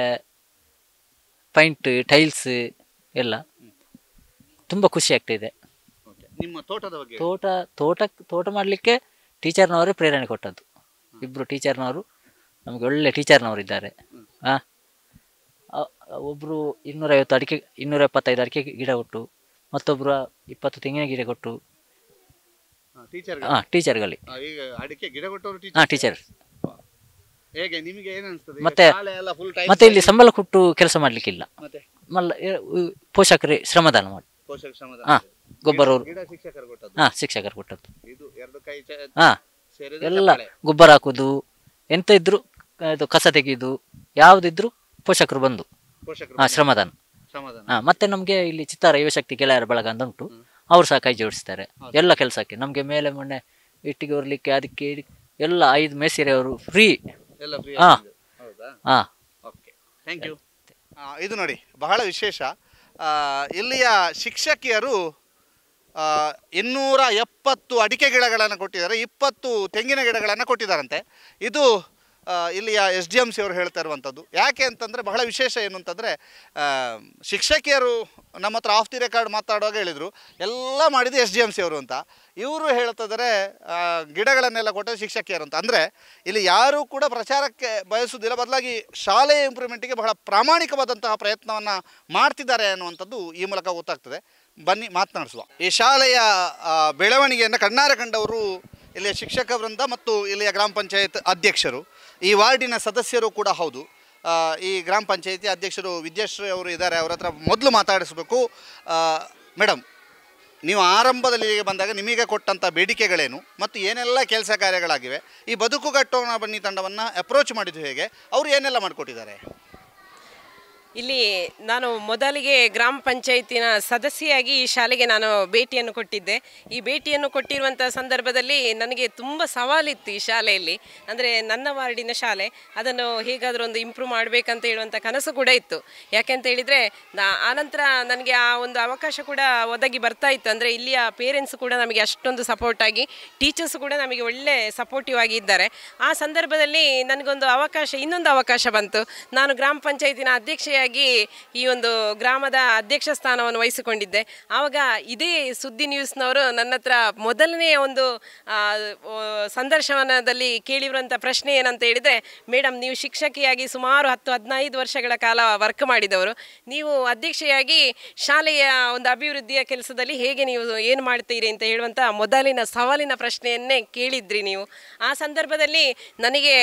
ಪೈಂಟ್, ಟೈಲ್ಸ್ ಎಲ್ಲ ತುಂಬ ಖುಷಿ ಆಗ್ತಾಯಿದೆ. ನಿಮ್ಮ ತೋಟದ ಬಗ್ಗೆ? ತೋಟ ಮಾಡಲಿಕ್ಕೆ ಟೀಚರ್ನವರೇ ಪ್ರೇರಣೆ ಕೊಟ್ಟದ್ದು. ಇಬ್ಬರು ಟೀಚರ್ನವರು ನಮಗೆ ಒಳ್ಳೆ ಟೀಚರ್ನವರು ಇದ್ದಾರೆ. ಒಬ್ಬರು 275 ಅಡಿಕೆ ಗಿಡ ಕೊಟ್ಟು, ಮತ್ತೊಬ್ಬರು 20 ತೆಂಗಿನ ಗಿಡ ಕೊಟ್ಟು. ಟೀಚರ್ಗಳಲ್ಲಿ ಟೀಚರ್. ಮತ್ತೆ ಇಲ್ಲಿ ಸಂಬಳ ಕೊಟ್ಟು ಕೆಲಸ ಮಾಡ್ಲಿಕ್ಕಿಲ್ಲ, ಪೋಷಕರೇ ಶ್ರಮದಾನ ಮಾಡಿ. ಗೊಬ್ಬರ ಶಿಕ್ಷಕರು ಕೊಟ್ಟದ್ದು. ಎಲ್ಲ ಗೊಬ್ಬರ ಹಾಕುದು, ಎಂತ ಇದ್ರು ಕಸ ತೆಗೆಯುದು, ಯಾವುದಿದ್ರು ಪೋಷಕರು ಬಂದು ಶ್ರಮದಾನ. ಮತ್ತೆ ನಮ್ಗೆ ಇಲ್ಲಿ ಚಿತ್ತಾರ ಯುವಶಕ್ತಿ ಗೆಳೆಯರ ಬಳಗ ಅಂತ ಉಂಟು, ಅವ್ರು ಸಹ ಕೈ ಜೋಡಿಸ್ತಾರೆ ಎಲ್ಲ ಕೆಲಸಕ್ಕೆ. ನಮ್ಗೆ ಮೇಲೆ ಮೊನ್ನೆ ಇಟ್ಟಿಗೆ ಹೊರ್ಲಿಕ್ಕೆ ಅದಕ್ಕೆ ಎಲ್ಲ 5 ಮೇಸಿರೆಯವರು ಫ್ರೀ. ಇದು ನೋಡಿ, ಬಹಳ ವಿಶೇಷ. ಇಲ್ಲಿಯ ಶಿಕ್ಷಕಿಯರು 270 ಅಡಿಕೆ ಗಿಡಗಳನ್ನು ಕೊಟ್ಟಿದ್ದಾರೆ, 20 ತೆಂಗಿನ ಗಿಡಗಳನ್ನು ಕೊಟ್ಟಿದ್ದಾರಂತೆ. ಇದು ಇಲ್ಲಿಯ SDMC ಅವರು ಹೇಳ್ತಾ ಇರುವಂಥದ್ದು. ಯಾಕೆ ಅಂತಂದರೆ ಬಹಳ ವಿಶೇಷ ಏನು ಅಂತಂದರೆ ಶಿಕ್ಷಕಿಯರು ನಮ್ಮ ಹತ್ರ ಆಫ್ ದಿ ರೆಕಾರ್ಡ್ ಮಾತಾಡುವಾಗ ಹೇಳಿದರು ಎಲ್ಲ ಮಾಡಿದ್ದು SDMC ಅವರು ಅಂತ. ಇವರು ಹೇಳ್ತಿದ್ದಾರೆ ಗಿಡಗಳನ್ನೆಲ್ಲ ಕೊಟ್ಟದ್ದು ಶಿಕ್ಷಕಿಯರು ಅಂತ. ಅಂದರೆ ಇಲ್ಲಿ ಯಾರೂ ಕೂಡ ಪ್ರಚಾರಕ್ಕೆ ಬಯಸುವುದಿಲ್ಲ, ಬದಲಾಗಿ ಶಾಲೆಯ ಇಂಪ್ರೂವ್ಮೆಂಟಿಗೆ ಬಹಳ ಪ್ರಾಮಾಣಿಕವಾದಂತಹ ಪ್ರಯತ್ನವನ್ನು ಮಾಡ್ತಿದ್ದಾರೆ ಅನ್ನುವಂಥದ್ದು ಈ ಮೂಲಕ ಗೊತ್ತಾಗ್ತದೆ. ಬನ್ನಿ ಮಾತನಾಡಿಸುವ. ಈ ಶಾಲೆಯ ಬೆಳವಣಿಗೆಯನ್ನು ಕಣ್ಣಾರೆ ಕಂಡವರು ಇಲ್ಲಿಯ ಶಿಕ್ಷಕ ವೃಂದ ಮತ್ತು ಇಲ್ಲಿಯ ಗ್ರಾಮ ಪಂಚಾಯತ್ ಅಧ್ಯಕ್ಷರು, ಈ ವಾರ್ಡಿನ ಸದಸ್ಯರು ಕೂಡ ಹೌದು. ಈ ಗ್ರಾಮ ಪಂಚಾಯತಿ ಅಧ್ಯಕ್ಷರು ವಿದ್ಯಾಶ್ರೀ ಅವರು ಇದ್ದಾರೆ, ಅವರ ಹತ್ರ ಮೊದಲು ಮಾತಾಡಿಸಬೇಕು. ಮೇಡಮ್, ನೀವು ಆರಂಭದಲ್ಲಿ ಬಂದಾಗ ನಿಮಗೆ ಕೊಟ್ಟಂಥ ಬೇಡಿಕೆಗಳೇನು ಮತ್ತು ಏನೆಲ್ಲ ಕೆಲಸ ಕಾರ್ಯಗಳಾಗಿವೆ? ಈ ಬದುಕು ಕಟ್ಟೋಣ ಬನ್ನಿ ತಂಡವನ್ನು ಅಪ್ರೋಚ್ ಮಾಡಿದ್ದು ಹೇಗೆ? ಅವರು ಏನೆಲ್ಲ ಮಾಡಿಕೊಟ್ಟಿದ್ದಾರೆ? ಇಲ್ಲಿ ನಾನು ಮೊದಲಿಗೆ ಗ್ರಾಮ ಪಂಚಾಯತಿನ ಸದಸ್ಯೆಯಾಗಿ ಈ ಶಾಲೆಗೆ ನಾನು ಭೇಟಿಯನ್ನು ಕೊಟ್ಟಿದ್ದೆ. ಈ ಭೇಟಿಯನ್ನು ಕೊಟ್ಟಿರುವಂಥ ಸಂದರ್ಭದಲ್ಲಿ ನನಗೆ ತುಂಬ ಸವಾಲಿತ್ತು ಈ ಶಾಲೆಯಲ್ಲಿ. ಅಂದರೆ ನನ್ನ ವಾರ್ಡಿನ ಶಾಲೆ, ಅದನ್ನು ಹೇಗಾದರೂ ಒಂದು ಇಂಪ್ರೂವ್ ಮಾಡಬೇಕಂತ ಹೇಳುವಂಥ ಕನಸು ಕೂಡ ಇತ್ತು. ಯಾಕೆಂತ ಹೇಳಿದರೆ ಆನಂತರ ನನಗೆ ಆ ಒಂದು ಅವಕಾಶ ಕೂಡ ಒದಗಿ ಬರ್ತಾ ಇತ್ತು. ಅಂದರೆ ಇಲ್ಲಿಯ ಪೇರೆಂಟ್ಸ್ ಕೂಡ ನಮಗೆ ಅಷ್ಟೊಂದು ಸಪೋರ್ಟಾಗಿ, ಟೀಚರ್ಸ್ ಕೂಡ ನಮಗೆ ಒಳ್ಳೆ ಸಪೋರ್ಟಿವ್ ಆಗಿ ಇದ್ದಾರೆ. ಆ ಸಂದರ್ಭದಲ್ಲಿ ನನಗೊಂದು ಇನ್ನೊಂದು ಅವಕಾಶ ಬಂತು. ನಾನು ಗ್ರಾಮ ಪಂಚಾಯತಿನ ಅಧ್ಯಕ್ಷೆಯಾಗಿ ಈ ಒಂದು ಗ್ರಾಮದ ಅಧ್ಯಕ್ಷ ಸ್ಥಾನವನ್ನು ವಹಿಸಿಕೊಂಡಿದ್ದೆ. ಆವಾಗ ಇದೇ ಸುದ್ದಿ ನ್ಯೂಸ್ನವರು ನನ್ನ ಹತ್ರ ಮೊದಲನೆಯ ಒಂದು ಸಂದರ್ಶನದಲ್ಲಿ ಕೇಳಿರುವಂಥ ಪ್ರಶ್ನೆ ಏನಂತ ಹೇಳಿದರೆ, ಮೇಡಮ್, ನೀವು ಶಿಕ್ಷಕಿಯಾಗಿ ಸುಮಾರು 10-15 ವರ್ಷಗಳ ಕಾಲ ವರ್ಕ್ ಮಾಡಿದವರು, ನೀವು ಅಧ್ಯಕ್ಷೆಯಾಗಿ ಶಾಲೆಯ ಒಂದು ಅಭಿವೃದ್ಧಿಯ ಕೆಲಸದಲ್ಲಿ ಹೇಗೆ ನೀವು ಏನು ಮಾಡ್ತೀರಿ ಅಂತ ಹೇಳುವಂಥ ಮೊದಲಿನ ಸವಾಲಿನ ಪ್ರಶ್ನೆಯನ್ನೇ ಕೇಳಿದ್ರಿ ನೀವು. ಆ ಸಂದರ್ಭದಲ್ಲಿ ನನಗೆ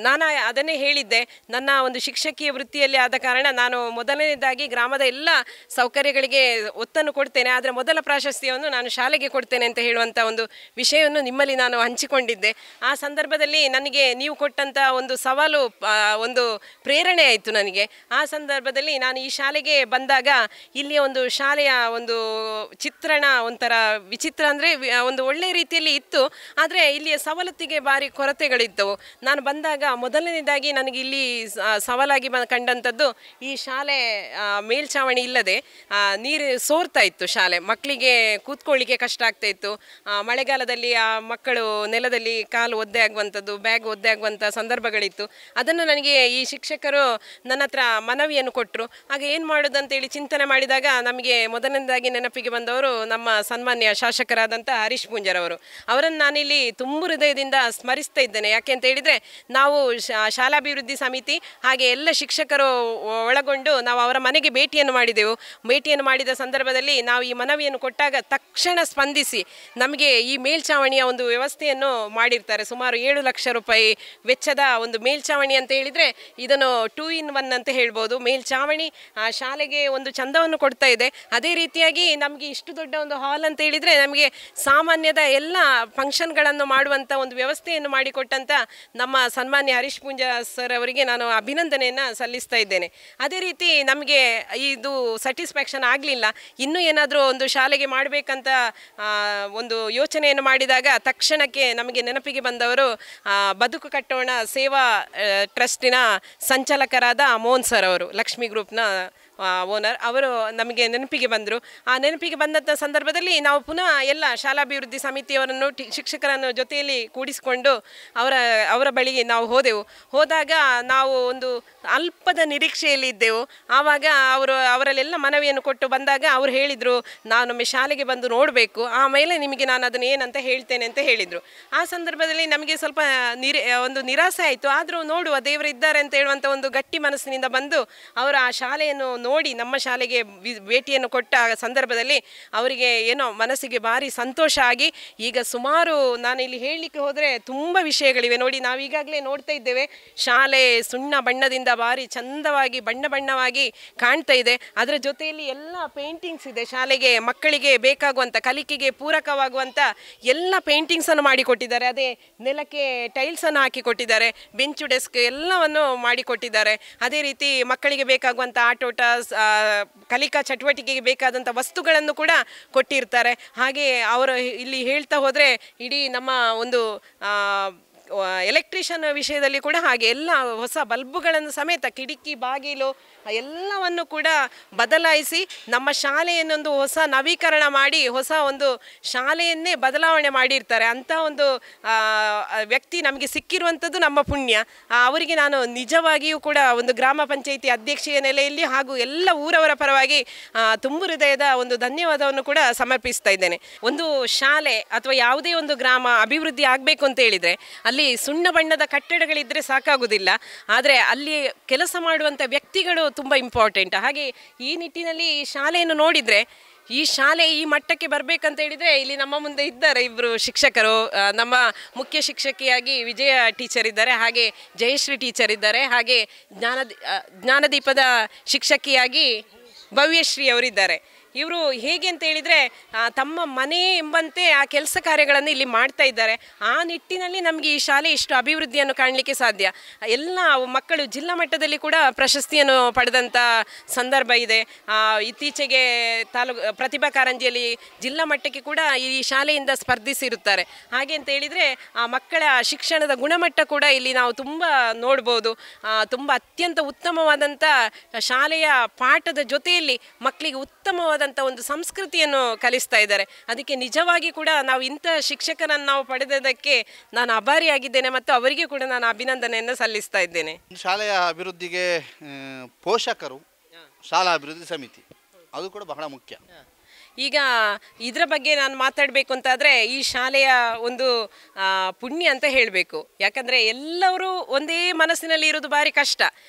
ನಾನು ಅದನ್ನೇ ಹೇಳಿದ್ದೆ, ನನ್ನ ಒಂದು ಶಿಕ್ಷಕಿಯ ವೃತ್ತಿಯಲ್ಲಿ ಆದ ಕಾರಣ ನಾನು ಮೊದಲನೇದಾಗಿ ಗ್ರಾಮದ ಎಲ್ಲ ಸೌಕರ್ಯಗಳಿಗೆ ಒತ್ತನ್ನು ಕೊಡ್ತೇನೆ, ಆದರೆ ಮೊದಲ ಪ್ರಾಶಸ್ತ್ಯವನ್ನು ನಾನು ಶಾಲೆಗೆ ಕೊಡ್ತೇನೆ ಅಂತ ಹೇಳುವಂಥ ಒಂದು ವಿಷಯವನ್ನು ನಿಮ್ಮಲ್ಲಿ ನಾನು ಹಂಚಿಕೊಂಡಿದ್ದೆ. ಆ ಸಂದರ್ಭದಲ್ಲಿ ನನಗೆ ನೀವು ಕೊಟ್ಟಂಥ ಒಂದು ಸವಾಲು ಒಂದು ಪ್ರೇರಣೆ ಆಯಿತು ನನಗೆ. ಆ ಸಂದರ್ಭದಲ್ಲಿ ನಾನು ಈ ಶಾಲೆಗೆ ಬಂದಾಗ ಇಲ್ಲಿಯ ಒಂದು ಶಾಲೆಯ ಒಂದು ಚಿತ್ರಣ ಒಂಥರ ವಿಚಿತ್ರ, ಅಂದರೆ ಒಂದು ಒಳ್ಳೆಯ ರೀತಿಯಲ್ಲಿ ಇತ್ತು, ಆದರೆ ಇಲ್ಲಿಯ ಸವಲತ್ತಿಗೆ ಭಾರಿ ಕೊರತೆಗಳಿದ್ದವು. ನಾನು ಬಂದಾಗ ಮೊದಲನೇದಾಗಿ ನನಗೆ ಇಲ್ಲಿ ಸವಾಲಾಗಿ ಕಂಡಂಥದ್ದು ಈ ಶಾಲೆ ಮೇಲ್ಛಾವಣಿ ಇಲ್ಲದೆ ನೀರು ಸೋರ್ತಾ ಇತ್ತು. ಶಾಲೆ ಮಕ್ಕಳಿಗೆ ಕೂತ್ಕೊಳ್ಳಿಕ್ಕೆ ಕಷ್ಟ ಆಗ್ತಾ ಇತ್ತು. ಮಳೆಗಾಲದಲ್ಲಿ ಆ ಮಕ್ಕಳು ನೆಲದಲ್ಲಿ ಕಾಲು ಒದ್ದೆ ಆಗುವಂಥದ್ದು, ಬ್ಯಾಗ್ ಒದ್ದೆ ಆಗುವಂಥ ಸಂದರ್ಭಗಳಿತ್ತು. ಅದನ್ನು ನನಗೆ ಈ ಶಿಕ್ಷಕರು ನನ್ನ ಹತ್ರ ಮನವಿಯನ್ನು ಕೊಟ್ಟರು. ಆಗ ಏನು ಮಾಡೋದಂತೇಳಿ ಚಿಂತನೆ ಮಾಡಿದಾಗ ನಮಗೆ ಮೊದಲನೇದಾಗಿ ನೆನಪಿಗೆ ಬಂದವರು ನಮ್ಮ ಸನ್ಮಾನ್ಯ ಶಾಸಕರಾದಂಥ ಹರೀಶ್ ಪೂಂಜರವರು. ಅವರನ್ನು ನಾನಿಲ್ಲಿ ತುಂಬ ಹೃದಯದಿಂದ ಸ್ಮರಿಸ್ತಾ ಇದ್ದೇನೆ. ಯಾಕೆ ಅಂತ ಹೇಳಿದರೆ, ನಾವು ಶಾಲಾಭಿವೃದ್ಧಿ ಸಮಿತಿ ಹಾಗೆ ಎಲ್ಲ ಶಿಕ್ಷಕರು ಒಳಗೊಂಡು ನಾವು ಅವರ ಮನೆಗೆ ಭೇಟಿಯನ್ನು ಮಾಡಿದೆವು. ಭೇಟಿಯನ್ನು ಮಾಡಿದ ಸಂದರ್ಭದಲ್ಲಿ ನಾವು ಈ ಮನವಿಯನ್ನು ಕೊಟ್ಟಾಗ ತಕ್ಷಣ ಸ್ಪಂದಿಸಿ ನಮಗೆ ಈ ಮೇಲ್ಛಾವಣಿಯ ಒಂದು ವ್ಯವಸ್ಥೆಯನ್ನು ಮಾಡಿರ್ತಾರೆ. ಸುಮಾರು 7 ಲಕ್ಷ ರೂಪಾಯಿ ವೆಚ್ಚದ ಒಂದು ಮೇಲ್ಛಾವಣಿ ಅಂತ ಹೇಳಿದರೆ ಇದನ್ನು 2 in 1 ಅಂತ ಹೇಳ್ಬೋದು. ಮೇಲ್ಛಾವಣಿ ಶಾಲೆಗೆ ಒಂದು ಚಂದವನ್ನು ಕೊಡ್ತಾ ಇದೆ. ಅದೇ ರೀತಿಯಾಗಿ ನಮಗೆ ಇಷ್ಟು ದೊಡ್ಡ ಒಂದು ಹಾಲ್ ಅಂತ ಹೇಳಿದರೆ ನಮಗೆ ಸಾಮಾನ್ಯದ ಎಲ್ಲ ಫಂಕ್ಷನ್ಗಳನ್ನು ಮಾಡುವಂಥ ಒಂದು ವ್ಯವಸ್ಥೆಯನ್ನು ಮಾಡಿಕೊಟ್ಟಂಥ ನಮ್ಮ ಸನ್ಮಾನ್ಯ ಹರೀಶ್ ಪೂಂಜ ಸರ್ ಅವರಿಗೆ ನಾನು ಅಭಿನಂದನೆಯನ್ನು ಸಲ್ಲಿಸ್ತಾ ಇದ್ದೇನೆ. ಅದೇ ರೀತಿ ನಮಗೆ ಇದು ಸ್ಯಾಟಿಸ್ಫ್ಯಾಕ್ಷನ್ ಆಗಲಿಲ್ಲ. ಇನ್ನೂ ಏನಾದರೂ ಒಂದು ಶಾಲೆಗೆ ಮಾಡಬೇಕಂತ ಒಂದು ಯೋಚನೆಯನ್ನು ಮಾಡಿದಾಗ ತಕ್ಷಣಕ್ಕೆ ನಮಗೆ ನೆನಪಿಗೆ ಬಂದವರು ಬದುಕು ಕಟ್ಟೋಣ ಸೇವಾ ಟ್ರಸ್ಟಿನ ಸಂಚಾಲಕರಾದ ಮೋಹನ್ ಸರ್ ಅವರು, ಲಕ್ಷ್ಮಿ ಗ್ರೂಪ್ನ ಓನರ್. ಅವರು ನಮಗೆ ನೆನಪಿಗೆ ಬಂದರು. ಆ ನೆನಪಿಗೆ ಬಂದಂಥ ಸಂದರ್ಭದಲ್ಲಿ ನಾವು ಪುನಃ ಎಲ್ಲ ಶಾಲಾಭಿವೃದ್ಧಿ ಸಮಿತಿಯವರನ್ನು ಶಿಕ್ಷಕರನ್ನು ಜೊತೆಯಲ್ಲಿ ಕೂಡಿಸಿಕೊಂಡು ಅವರ ಬಳಿಗೆ ನಾವು ಹೋದಾಗ ನಾವು ಒಂದು ಅಲ್ಪದ ನಿರೀಕ್ಷೆಯಲ್ಲಿ ಇದ್ದೆವು. ಆವಾಗ ಅವರಲ್ಲೆಲ್ಲ ಮನವಿಯನ್ನು ಕೊಟ್ಟು ಬಂದಾಗ ಅವರು ಹೇಳಿದರು, ನಾನೊಮ್ಮೆ ಶಾಲೆಗೆ ಬಂದು ನೋಡಬೇಕು, ಆಮೇಲೆ ನಿಮಗೆ ನಾನು ಅದನ್ನು ಏನಂತ ಹೇಳ್ತೇನೆ ಅಂತ ಹೇಳಿದರು. ಆ ಸಂದರ್ಭದಲ್ಲಿ ನಮಗೆ ಸ್ವಲ್ಪ ಒಂದು ನಿರಾಸೆ ಆಯಿತು. ಆದರೂ ನೋಡುವ, ದೇವರು ಇದ್ದಾರೆ ಅಂತ ಹೇಳುವಂಥ ಒಂದು ಗಟ್ಟಿ ಮನಸ್ಸಿನಿಂದ ಬಂದು ಅವರು ಆ ಶಾಲೆಯನ್ನು ನೋಡಿ ನಮ್ಮ ಶಾಲೆಗೆ ಭೇಟಿಯನ್ನು ಕೊಟ್ಟ ಸಂದರ್ಭದಲ್ಲಿ ಅವರಿಗೆ ಏನೋ ಮನಸ್ಸಿಗೆ ಭಾರಿ ಸಂತೋಷ ಆಗಿ, ಈಗ ಸುಮಾರು ನಾನು ಇಲ್ಲಿ ಹೇಳಲಿಕ್ಕೆ ಹೋದರೆ ತುಂಬ ವಿಷಯಗಳಿವೆ. ನೋಡಿ, ನಾವೀಗಾಗಲೇ ನೋಡ್ತಾ ಇದ್ದೇವೆ, ಶಾಲೆ ಸುಣ್ಣ ಬಣ್ಣದಿಂದ ಭಾರಿ ಚಂದವಾಗಿ ಬಣ್ಣವಾಗಿ ಕಾಣ್ತಾ ಇದೆ. ಅದರ ಜೊತೆಯಲ್ಲಿ ಎಲ್ಲ ಪೇಂಟಿಂಗ್ಸ್ ಇದೆ. ಶಾಲೆಗೆ ಮಕ್ಕಳಿಗೆ ಬೇಕಾಗುವಂಥ, ಕಲಿಕೆಗೆ ಪೂರಕವಾಗುವಂಥ ಎಲ್ಲ ಪೇಂಟಿಂಗ್ಸನ್ನು ಮಾಡಿಕೊಟ್ಟಿದ್ದಾರೆ. ಅದೇ ನೆಲಕ್ಕೆ ಟೈಲ್ಸನ್ನು ಹಾಕಿಕೊಟ್ಟಿದ್ದಾರೆ, ಬೆಂಚು ಡೆಸ್ಕ್ ಎಲ್ಲವನ್ನು ಮಾಡಿಕೊಟ್ಟಿದ್ದಾರೆ. ಅದೇ ರೀತಿ ಮಕ್ಕಳಿಗೆ ಬೇಕಾಗುವಂಥ ಆಟೋಟ, ಕಲಿಕಾ ಚಟುವಟಿಕೆಗೆ ಬೇಕಾದಂಥ ವಸ್ತುಗಳನ್ನು ಕೂಡ ಕೊಟ್ಟಿರ್ತಾರೆ. ಹಾಗೆ ಅವರು ಇಲ್ಲಿ ಹೇಳ್ತಾ ಹೋದರೆ ಇಡೀ ನಮ್ಮ ಒಂದು ಎಲೆಕ್ಟ್ರಿಷಿಯನ್ ವಿಷಯದಲ್ಲಿ ಕೂಡ ಹಾಗೆ ಎಲ್ಲ ಹೊಸ ಬಲ್ಬುಗಳನ್ನು ಸಮೇತ ಕಿಟಕಿ ಬಾಗಿಲು ಎಲ್ಲವನ್ನು ಕೂಡ ಬದಲಾಯಿಸಿ ನಮ್ಮ ಶಾಲೆಯನ್ನೊಂದು ಹೊಸ ನವೀಕರಣ ಮಾಡಿ ಹೊಸ ಒಂದು ಶಾಲೆಯನ್ನೇ ಬದಲಾವಣೆ ಮಾಡಿರ್ತಾರೆ. ಅಂಥ ಒಂದು ವ್ಯಕ್ತಿ ನಮಗೆ ಸಿಕ್ಕಿರುವಂಥದ್ದು ನಮ್ಮ ಪುಣ್ಯ. ಅವರಿಗೆ ನಾನು ನಿಜವಾಗಿಯೂ ಕೂಡ ಒಂದು ಗ್ರಾಮ ಪಂಚಾಯಿತಿ ಅಧ್ಯಕ್ಷೆಯ ನೆಲೆಯಲ್ಲಿ ಹಾಗೂ ಎಲ್ಲ ಊರವರ ಪರವಾಗಿ ತುಂಬು ಹೃದಯದ ಒಂದು ಧನ್ಯವಾದವನ್ನು ಕೂಡ ಸಮರ್ಪಿಸ್ತಾ ಇದ್ದೇನೆ. ಒಂದು ಶಾಲೆ ಅಥವಾ ಯಾವುದೇ ಒಂದು ಗ್ರಾಮ ಅಭಿವೃದ್ಧಿ ಆಗಬೇಕು ಅಂತ ಹೇಳಿದರೆ ಅಲ್ಲಿ ಸುಣ್ಣ ಬಣ್ಣದ ಕಟ್ಟಡಗಳಿದ್ದರೆ ಸಾಕಾಗುವುದಿಲ್ಲ, ಆದರೆ ಅಲ್ಲಿ ಕೆಲಸ ಮಾಡುವಂಥ ವ್ಯಕ್ತಿಗಳು ತುಂಬ ಇಂಪಾರ್ಟೆಂಟ್. ಹಾಗೆ ಈ ನಿಟ್ಟಿನಲ್ಲಿ ಈ ಶಾಲೆಯನ್ನು ನೋಡಿದರೆ ಈ ಶಾಲೆ ಈ ಮಟ್ಟಕ್ಕೆ ಬರಬೇಕಂತ ಹೇಳಿದರೆ ಇಲ್ಲಿ ನಮ್ಮ ಮುಂದೆ ಇದ್ದಾರೆ ಇಬ್ಬರು ಶಿಕ್ಷಕರು. ನಮ್ಮ ಮುಖ್ಯ ಶಿಕ್ಷಕಿಯಾಗಿ ವಿಜಯ ಟೀಚರ್ ಇದ್ದಾರೆ, ಹಾಗೆ ಜಯಶ್ರೀ ಟೀಚರ್ ಇದ್ದಾರೆ, ಹಾಗೆ ಜ್ಞಾನದೀಪದ ಶಿಕ್ಷಕಿಯಾಗಿ ಭವ್ಯಶ್ರೀ ಅವರಿದ್ದಾರೆ. ಇವರು ಹೇಗೆ ಅಂತ ಹೇಳಿದರೆ ತಮ್ಮ ಮನೆ ಎಂಬಂತೆ ಆ ಕೆಲಸ ಕಾರ್ಯಗಳನ್ನು ಇಲ್ಲಿ ಮಾಡ್ತಾ ಇದ್ದಾರೆ. ಆ ನಿಟ್ಟಿನಲ್ಲಿ ನಮಗೆ ಈ ಶಾಲೆ ಇಷ್ಟು ಅಭಿವೃದ್ಧಿಯನ್ನು ಕಾಣಲಿಕ್ಕೆ ಸಾಧ್ಯ. ಎಲ್ಲ ಮಕ್ಕಳು ಜಿಲ್ಲಾ ಮಟ್ಟದಲ್ಲಿ ಕೂಡ ಪ್ರಶಸ್ತಿಯನ್ನು ಪಡೆದಂಥ ಸಂದರ್ಭ ಇದೆ. ಇತ್ತೀಚೆಗೆ ಪ್ರತಿಭಾ ಕಾರಂಜಿಯಲ್ಲಿ ಜಿಲ್ಲಾ ಮಟ್ಟಕ್ಕೆ ಕೂಡ ಈ ಶಾಲೆಯಿಂದ ಸ್ಪರ್ಧಿಸಿರುತ್ತಾರೆ. ಹಾಗೆ ಅಂತ ಹೇಳಿದರೆ ಆ ಮಕ್ಕಳ ಶಿಕ್ಷಣದ ಗುಣಮಟ್ಟ ಕೂಡ ಇಲ್ಲಿ ನಾವು ತುಂಬ ನೋಡ್ಬೋದು. ತುಂಬ ಅತ್ಯಂತ ಉತ್ತಮವಾದಂಥ ಶಾಲೆಯ ಪಾಠದ ಜೊತೆಯಲ್ಲಿ ಮಕ್ಕಳಿಗೆ ಉತ್ತಮವಾದ ಒಂದು ಸಂಸ್ಕೃತಿಯನ್ನು ಕಲಿಸ್ತಾ ಇದ್ದಾರೆ. ಅದಕ್ಕೆ ನಿಜವಾಗಿ ಕೂಡ ನಾವು ಇಂಥ ಶಿಕ್ಷಕರನ್ನು ನಾವು ಪಡೆದದಕ್ಕೆ ನಾನು ಆಭಾರಿಯಾಗಿದ್ದೇನೆ ಮತ್ತು ಅವರಿಗೆ ಕೂಡ ನಾನು ಅಭಿನಂದನೆಯನ್ನು ಸಲ್ಲಿಸ್ತಾ ಇದ್ದೇನೆ. ಶಾಲೆಯ ಅಭಿವೃದ್ಧಿಗೆ ಪೋಷಕರು, ಶಾಲಾ ಅಭಿವೃದ್ಧಿ ಸಮಿತಿ ಅದು ಕೂಡ ಬಹಳ ಮುಖ್ಯ. ಈಗ ಇದರ ಬಗ್ಗೆ ನಾನು ಮಾತಾಡಬೇಕು ಅಂತಾದರೆ ಈ ಶಾಲೆಯ ಒಂದು ಪುಣ್ಯ ಅಂತ ಹೇಳಬೇಕು. ಯಾಕಂದರೆ ಎಲ್ಲರೂ ಒಂದೇ ಮನಸ್ಸಿನಲ್ಲಿ ಇರೋದು ಭಾರಿ ಕಷ್ಟ.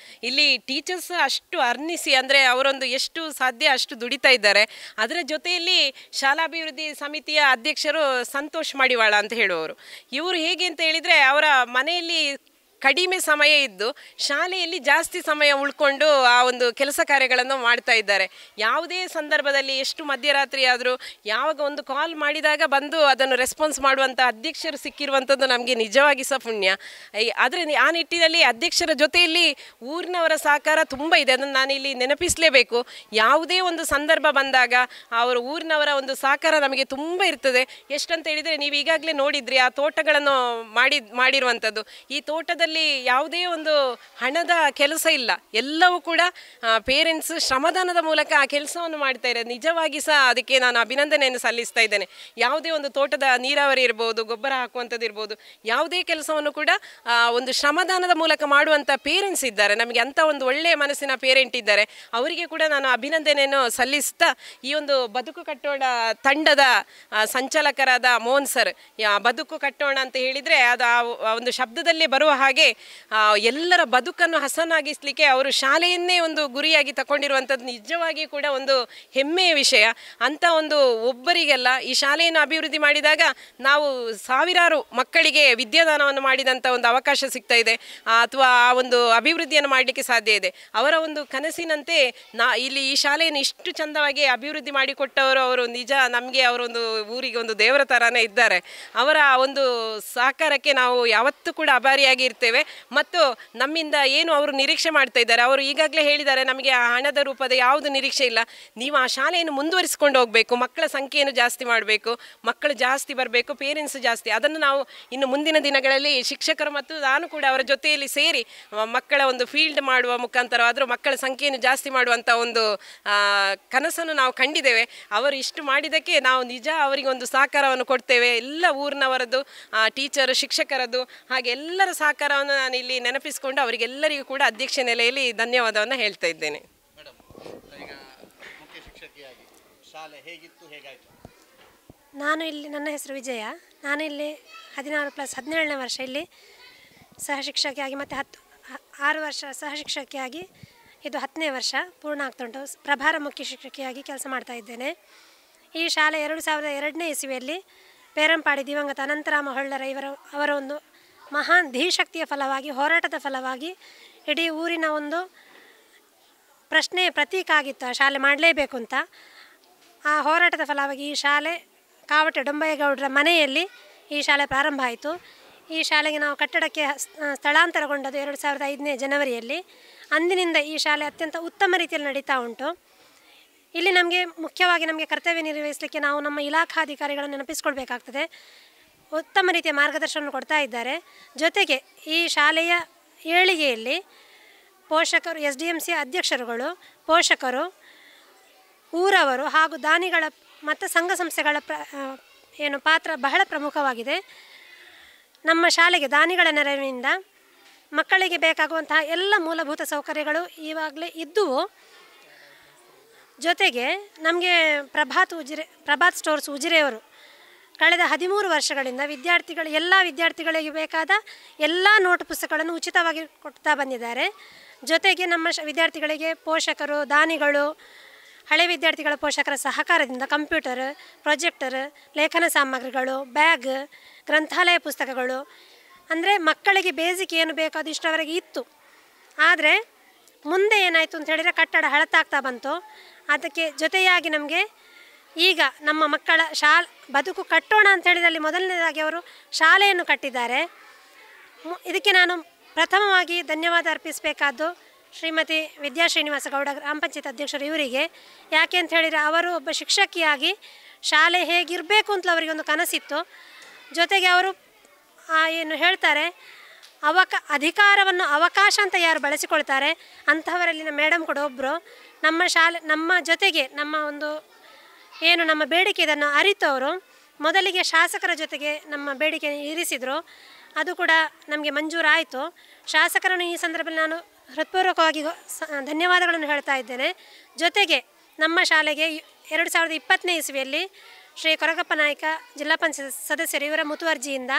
ಇಲ್ಲಿ ಟೀಚರ್ಸ್ ಅಷ್ಟು ಅರ್ನಿಸಿ ಅಂದರೆ ಅವರೊಂದು ಎಷ್ಟು ಸಾಧ್ಯ ಅಷ್ಟು ದುಡಿತಾ ಇದ್ದಾರೆ. ಅದರ ಜೊತೆಯಲ್ಲಿ ಶಾಲಾಭಿವೃದ್ಧಿ ಸಮಿತಿಯ ಅಧ್ಯಕ್ಷರು ಸಂತೋಷ್ ಮಡಿವಾಳ ಅಂತ ಹೇಳುವವರು. ಇವರು ಹೇಗೆ ಅಂತ ಹೇಳಿದರೆ ಅವರ ಮನೆಯಲ್ಲಿ ಕಡಿಮೆ ಸಮಯ ಇದ್ದು ಶಾಲೆಯಲ್ಲಿ ಜಾಸ್ತಿ ಸಮಯ ಉಳ್ಕೊಂಡು ಆ ಒಂದು ಕೆಲಸ ಕಾರ್ಯಗಳನ್ನು ಮಾಡ್ತಾ ಇದ್ದಾರೆ. ಯಾವುದೇ ಸಂದರ್ಭದಲ್ಲಿ ಎಷ್ಟು ಮಧ್ಯರಾತ್ರಿ ಆದರೂ ಯಾವಾಗ ಒಂದು ಕಾಲ್ ಮಾಡಿದಾಗ ಬಂದು ಅದನ್ನು ರೆಸ್ಪಾನ್ಸ್ ಮಾಡುವಂಥ ಅಧ್ಯಕ್ಷರು ಸಿಕ್ಕಿರುವಂಥದ್ದು ನಮಗೆ ನಿಜವಾಗಿ ಸಹ ಪುಣ್ಯ. ಆದರೆ ಆ ನಿಟ್ಟಿನಲ್ಲಿ ಅಧ್ಯಕ್ಷರ ಜೊತೆಯಲ್ಲಿ ಊರಿನವರ ಸಹಕಾರ ತುಂಬ ಇದೆ. ಅದನ್ನು ನಾನು ಇಲ್ಲಿ ನೆನಪಿಸಲೇಬೇಕು. ಯಾವುದೇ ಒಂದು ಸಂದರ್ಭ ಬಂದಾಗ ಅವರ ಊರಿನವರ ಒಂದು ಸಹಕಾರ ನಮಗೆ ತುಂಬ ಇರ್ತದೆ. ಎಷ್ಟಂತ ಹೇಳಿದರೆ ನೀವು ಈಗಾಗಲೇ ನೋಡಿದ್ರಿ ಆ ತೋಟಗಳನ್ನು ಮಾಡಿರುವಂಥದ್ದು. ಈ ತೋಟದಲ್ಲಿ ಯಾವುದೇ ಒಂದು ಹಣದ ಕೆಲಸ ಇಲ್ಲ, ಎಲ್ಲವೂ ಕೂಡ ಪೇರೆಂಟ್ಸ್ ಶ್ರಮದಾನದ ಮೂಲಕ ಆ ಕೆಲಸವನ್ನು ಮಾಡ್ತಾ ಇದ್ದಾರೆ. ನಿಜವಾಗಿ ಸಹ ಅದಕ್ಕೆ ನಾನು ಅಭಿನಂದನೆಯನ್ನು ಸಲ್ಲಿಸ್ತಾ ಇದ್ದೇನೆ. ಯಾವುದೇ ಒಂದು ತೋಟದ ನೀರಾವರಿ ಇರ್ಬೋದು, ಗೊಬ್ಬರ ಹಾಕುವಂಥದ್ದು ಇರ್ಬೋದು, ಯಾವುದೇ ಕೆಲಸವನ್ನು ಕೂಡ ಒಂದು ಶ್ರಮದಾನದ ಮೂಲಕ ಮಾಡುವಂಥ ಪೇರೆಂಟ್ಸ್ ಇದ್ದಾರೆ. ನಮಗೆ ಅಂಥ ಒಂದು ಒಳ್ಳೆಯ ಮನಸ್ಸಿನ ಪೇರೆಂಟ್ ಇದ್ದಾರೆ. ಅವರಿಗೆ ಕೂಡ ನಾನು ಅಭಿನಂದನೆಯನ್ನು ಸಲ್ಲಿಸ್ತಾ ಈ ಒಂದು ಬದುಕು ಕಟ್ಟೋಣ ತಂಡದ ಸಂಚಾಲಕರಾದ ಮೋಹನ್ ಸರ್, ಬದುಕು ಕಟ್ಟೋಣ ಅಂತ ಹೇಳಿದರೆ ಅದು ಆ ಒಂದು ಶಬ್ದದಲ್ಲೇ ಬರುವ ಹಾಗೆ ಎಲ್ಲರ ಬದುಕನ್ನು ಹಸನಾಗಿಸಲಿಕ್ಕೆ ಅವರು ಶಾಲೆಯನ್ನೇ ಒಂದು ಗುರಿಯಾಗಿ ತಗೊಂಡಿರುವಂಥದ್ದು ನಿಜವಾಗಿ ಕೂಡ ಒಂದು ಹೆಮ್ಮೆಯ ವಿಷಯ. ಅಂಥ ಒಂದು ಒಬ್ಬರಿಗೆಲ್ಲ ಈ ಶಾಲೆಯನ್ನು ಅಭಿವೃದ್ಧಿ ಮಾಡಿದಾಗ ನಾವು ಸಾವಿರಾರು ಮಕ್ಕಳಿಗೆ ವಿದ್ಯಾದಾನವನ್ನು ಮಾಡಿದಂಥ ಒಂದು ಅವಕಾಶ ಸಿಗ್ತಾ ಇದೆ, ಅಥವಾ ಆ ಒಂದು ಅಭಿವೃದ್ಧಿಯನ್ನು ಮಾಡಲಿಕ್ಕೆ ಸಾಧ್ಯ ಇದೆ. ಅವರ ಒಂದು ಕನಸಿನಂತೆ ಇಲ್ಲಿ ಈ ಶಾಲೆಯನ್ನು ಇಷ್ಟು ಚಂದವಾಗಿ ಅಭಿವೃದ್ಧಿ ಮಾಡಿಕೊಟ್ಟವರು ಅವರು ನಿಜ ನಮಗೆ ಅವರೊಂದು ಊರಿಗೆ ಒಂದು ದೇವರ ಥರನೇ ಇದ್ದಾರೆ. ಅವರ ಒಂದು ಸಹಕಾರಕ್ಕೆ ನಾವು ಯಾವತ್ತೂ ಕೂಡ ಆಭಾರಿಯಾಗಿ ಇರ್ತೇವೆ. ಮತ್ತು ನಮ್ಮಿಂದ ಏನು ಅವರು ನಿರೀಕ್ಷೆ ಮಾಡ್ತಾ ಇದ್ದಾರೆ, ಅವರು ಈಗಾಗಲೇ ಹೇಳಿದ್ದಾರೆ ನಮಗೆ ಆ ಹಣದ ರೂಪದ ಯಾವುದು ನಿರೀಕ್ಷೆ ಇಲ್ಲ, ನೀವು ಆ ಶಾಲೆಯನ್ನು ಮುಂದುವರಿಸಿಕೊಂಡು ಹೋಗಬೇಕು, ಮಕ್ಕಳ ಸಂಖ್ಯೆಯನ್ನು ಜಾಸ್ತಿ ಮಾಡಬೇಕು, ಮಕ್ಕಳು ಜಾಸ್ತಿ ಬರಬೇಕು, ಪೇರೆಂಟ್ಸ್ ಜಾಸ್ತಿ. ಅದನ್ನು ನಾವು ಇನ್ನು ಮುಂದಿನ ದಿನಗಳಲ್ಲಿ ಶಿಕ್ಷಕರು ಮತ್ತು ನಾನು ಕೂಡ ಅವರ ಜೊತೆಯಲ್ಲಿ ಸೇರಿ ಮಕ್ಕಳ ಒಂದು ಫೀಲ್ಡ್ ಮಾಡುವ ಮುಖಾಂತರ ಆದರೂ ಮಕ್ಕಳ ಸಂಖ್ಯೆಯನ್ನು ಜಾಸ್ತಿ ಮಾಡುವಂಥ ಒಂದು ಕನಸನ್ನು ನಾವು ಕಂಡಿದ್ದೇವೆ. ಅವರು ಇಷ್ಟು ಮಾಡಿದ್ದಕ್ಕೆ ನಾವು ನಿಜ ಅವರಿಗೆ ಒಂದು ಸಹಕಾರವನ್ನು ಕೊಡ್ತೇವೆ. ಎಲ್ಲ ಊರಿನವರದ್ದು, ಟೀಚರ್, ಶಿಕ್ಷಕರದ್ದು, ಹಾಗೆ ಎಲ್ಲರ ಸಹಕಾರವನ್ನು ನಾನು ಇಲ್ಲಿ ನೆನಪಿಸಿಕೊಂಡು ಅವರಿಗೆಲ್ಲರಿಗೂ ಕೂಡ ಅಧ್ಯಕ್ಷ ನೆಲೆಯಲ್ಲಿ ಧನ್ಯವಾದವನ್ನು ಹೇಳ್ತಾ ಇದ್ದೇನೆ. ಮೇಡಮ್, ಈಗ ಮುಖ್ಯ ಶಿಕ್ಷಕಿಯಾಗಿ ಶಾಲೆ ಹೇಗಿತ್ತು, ಹೇಗಾಯಿತು? ನಾನು ಇಲ್ಲಿ, ನನ್ನ ಹೆಸರು ವಿಜಯ, ನಾನು ಇಲ್ಲಿ 16+17ನೇ ವರ್ಷ ಇಲ್ಲಿ ಸಹ ಶಿಕ್ಷಕಿಯಾಗಿ ಮತ್ತು 6 ವರ್ಷ ಸಹ ಶಿಕ್ಷಕಿಯಾಗಿ ಇದು 10ನೇ ವರ್ಷ ಪೂರ್ಣ ಆಗ್ತುಂಟು. ಪ್ರಭಾರ ಮುಖ್ಯ ಶಿಕ್ಷಕಿಯಾಗಿ ಕೆಲಸ ಮಾಡ್ತಾ ಇದ್ದೇನೆ. ಈ ಶಾಲೆ 2002ನೇ ಇಸವಿಯಲ್ಲಿ ಪೇರಂಪಾಡಿ ದಿವಂಗತ ಅನಂತರಾಮ ಹೊಳ್ಳರ ಅವರ ಒಂದು ಮಹಾನ್ ಧೀಶಕ್ತಿಯ ಫಲವಾಗಿ, ಹೋರಾಟದ ಫಲವಾಗಿ ಇಡೀ ಊರಿನ ಒಂದು ಪ್ರಶ್ನೆಯ ಪ್ರತೀಕ ಆಗಿತ್ತು ಆ ಶಾಲೆ ಮಾಡಲೇಬೇಕು ಅಂತ. ಆ ಹೋರಾಟದ ಫಲವಾಗಿ ಈ ಶಾಲೆ ಕಾವಟೆ ಡೊಂಬಯ್ಯಗೌಡರ ಮನೆಯಲ್ಲಿ ಈ ಶಾಲೆ ಪ್ರಾರಂಭ ಆಯಿತು. ಈ ಶಾಲೆಗೆ ನಾವು ಕಟ್ಟಡಕ್ಕೆ ಸ್ಥಳಾಂತರಗೊಂಡದ್ದು 2005ನೇ ಜನವರಿಯಲ್ಲಿ. ಅಂದಿನಿಂದ ಈ ಶಾಲೆ ಅತ್ಯಂತ ಉತ್ತಮ ರೀತಿಯಲ್ಲಿ ನಡೀತಾ ಉಂಟು. ಇಲ್ಲಿ ನಮಗೆ ಮುಖ್ಯವಾಗಿ ಕರ್ತವ್ಯ ನಿರ್ವಹಿಸಲಿಕ್ಕೆ ನಾವು ನಮ್ಮ ಇಲಾಖಾಧಿಕಾರಿಗಳನ್ನು ನೆನಪಿಸ್ಕೊಳ್ಬೇಕಾಗ್ತದೆ. ಉತ್ತಮ ರೀತಿಯ ಮಾರ್ಗದರ್ಶನವನ್ನು ಕೊಡ್ತಾ ಇದ್ದಾರೆ. ಜೊತೆಗೆ ಈ ಶಾಲೆಯ ಏಳಿಗೆಯಲ್ಲಿ ಪೋಷಕರು, SDMC ಅಧ್ಯಕ್ಷರುಗಳು, ಪೋಷಕರು, ಊರವರು ಹಾಗೂ ದಾನಿಗಳ ಮತ್ತು ಸಂಘ ಸಂಸ್ಥೆಗಳ ಪಾತ್ರ ಬಹಳ ಪ್ರಮುಖವಾಗಿದೆ. ನಮ್ಮ ಶಾಲೆಗೆ ದಾನಿಗಳ ನೆರವಿನಿಂದ ಮಕ್ಕಳಿಗೆ ಬೇಕಾಗುವಂತಹ ಎಲ್ಲ ಮೂಲಭೂತ ಸೌಕರ್ಯಗಳು ಈವಾಗಲೇ ಇದ್ದುವು. ಜೊತೆಗೆ ನಮಗೆ ಪ್ರಭಾತ್ ಸ್ಟೋರ್ಸ್ ಉಜಿರೆಯವರು ಕಳೆದ 13 ವರ್ಷಗಳಿಂದ ಎಲ್ಲ ವಿದ್ಯಾರ್ಥಿಗಳಿಗೆ ಬೇಕಾದ ಎಲ್ಲ ನೋಟ್ ಪುಸ್ತಕಗಳನ್ನು ಉಚಿತವಾಗಿ ಕೊಡ್ತಾ ಬಂದಿದ್ದಾರೆ. ಜೊತೆಗೆ ನಮ್ಮ ವಿದ್ಯಾರ್ಥಿಗಳಿಗೆ ಪೋಷಕರು, ದಾನಿಗಳು, ಹಳೆ ವಿದ್ಯಾರ್ಥಿಗಳ ಪೋಷಕರ ಸಹಕಾರದಿಂದ ಕಂಪ್ಯೂಟರ್, ಪ್ರೊಜೆಕ್ಟರ್, ಲೇಖನ ಸಾಮಗ್ರಿಗಳು, ಬ್ಯಾಗ್, ಗ್ರಂಥಾಲಯ ಪುಸ್ತಕಗಳು, ಅಂದರೆ ಮಕ್ಕಳಿಗೆ ಬೇಸಿಕ್ ಏನು ಬೇಕೋ ಅದು ಇಷ್ಟರವರೆಗೆ ಇತ್ತು. ಆದರೆ ಮುಂದೆ ಏನಾಯಿತು ಅಂತ ಹೇಳಿದರೆ ಕಟ್ಟಡ ಹಳತಾಗ್ತಾ ಬಂತು. ಅದಕ್ಕೆ ಜೊತೆಯಾಗಿ ನಮಗೆ ಈಗ ನಮ್ಮ ಮಕ್ಕಳ ಬದುಕು ಕಟ್ಟೋಣ ಅಂತ ಹೇಳಿದಲ್ಲಿ ಮೊದಲನೇದಾಗಿ ಅವರು ಶಾಲೆಯನ್ನು ಕಟ್ಟಿದ್ದಾರೆ. ಇದಕ್ಕೆ ನಾನು ಪ್ರಥಮವಾಗಿ ಧನ್ಯವಾದ ಅರ್ಪಿಸಬೇಕಾದ್ದು ಶ್ರೀಮತಿ ವಿದ್ಯಾ ಶ್ರೀನಿವಾಸ ಗೌಡ, ಗ್ರಾಮ ಪಂಚಾಯತ್ ಅಧ್ಯಕ್ಷರು ಇವರಿಗೆ. ಯಾಕೆ ಅಂತ ಹೇಳಿದರೆ ಅವರು ಒಬ್ಬ ಶಿಕ್ಷಕಿಯಾಗಿ ಶಾಲೆ ಹೇಗಿರಬೇಕು ಅಂತ ಅವರಿಗೆ ಒಂದು ಕನಸಿತ್ತು. ಜೊತೆಗೆ ಅವರು ಏನು ಹೇಳ್ತಾರೆ, ಅಧಿಕಾರವನ್ನು ಅವಕಾಶ ಅಂತ ಯಾರು ಬಳಸಿಕೊಳ್ತಾರೆ ಅಂತಹವರಲ್ಲಿನ ಮೇಡಮ್ ಕೂಡ ಒಬ್ಬರು. ನಮ್ಮ ಜೊತೆಗೆ ನಮ್ಮ ಬೇಡಿಕೆ ಇದನ್ನು ಅರಿತು ಅವರು ಮೊದಲಿಗೆ ಶಾಸಕರ ಜೊತೆಗೆ ನಮ್ಮ ಬೇಡಿಕೆ ಇರಿಸಿದರು. ಅದು ಕೂಡ ನಮಗೆ ಮಂಜೂರಾಯಿತು. ಶಾಸಕರನ್ನು ಈ ಸಂದರ್ಭದಲ್ಲಿ ನಾನು ಹೃತ್ಪೂರ್ವಕವಾಗಿ ಧನ್ಯವಾದಗಳನ್ನು ಹೇಳ್ತಾ ಇದ್ದೇನೆ. ಜೊತೆಗೆ ನಮ್ಮ ಶಾಲೆಗೆ 2020ನೇ ಇಸ್ವಿಯಲ್ಲಿ ಶ್ರೀ ಕೊರಗಪ್ಪ ನಾಯಕ ಜಿಲ್ಲಾ ಪಂಚಾಯತ್ ಸದಸ್ಯರು ಇವರ ಮುತುವರ್ಜಿಯಿಂದ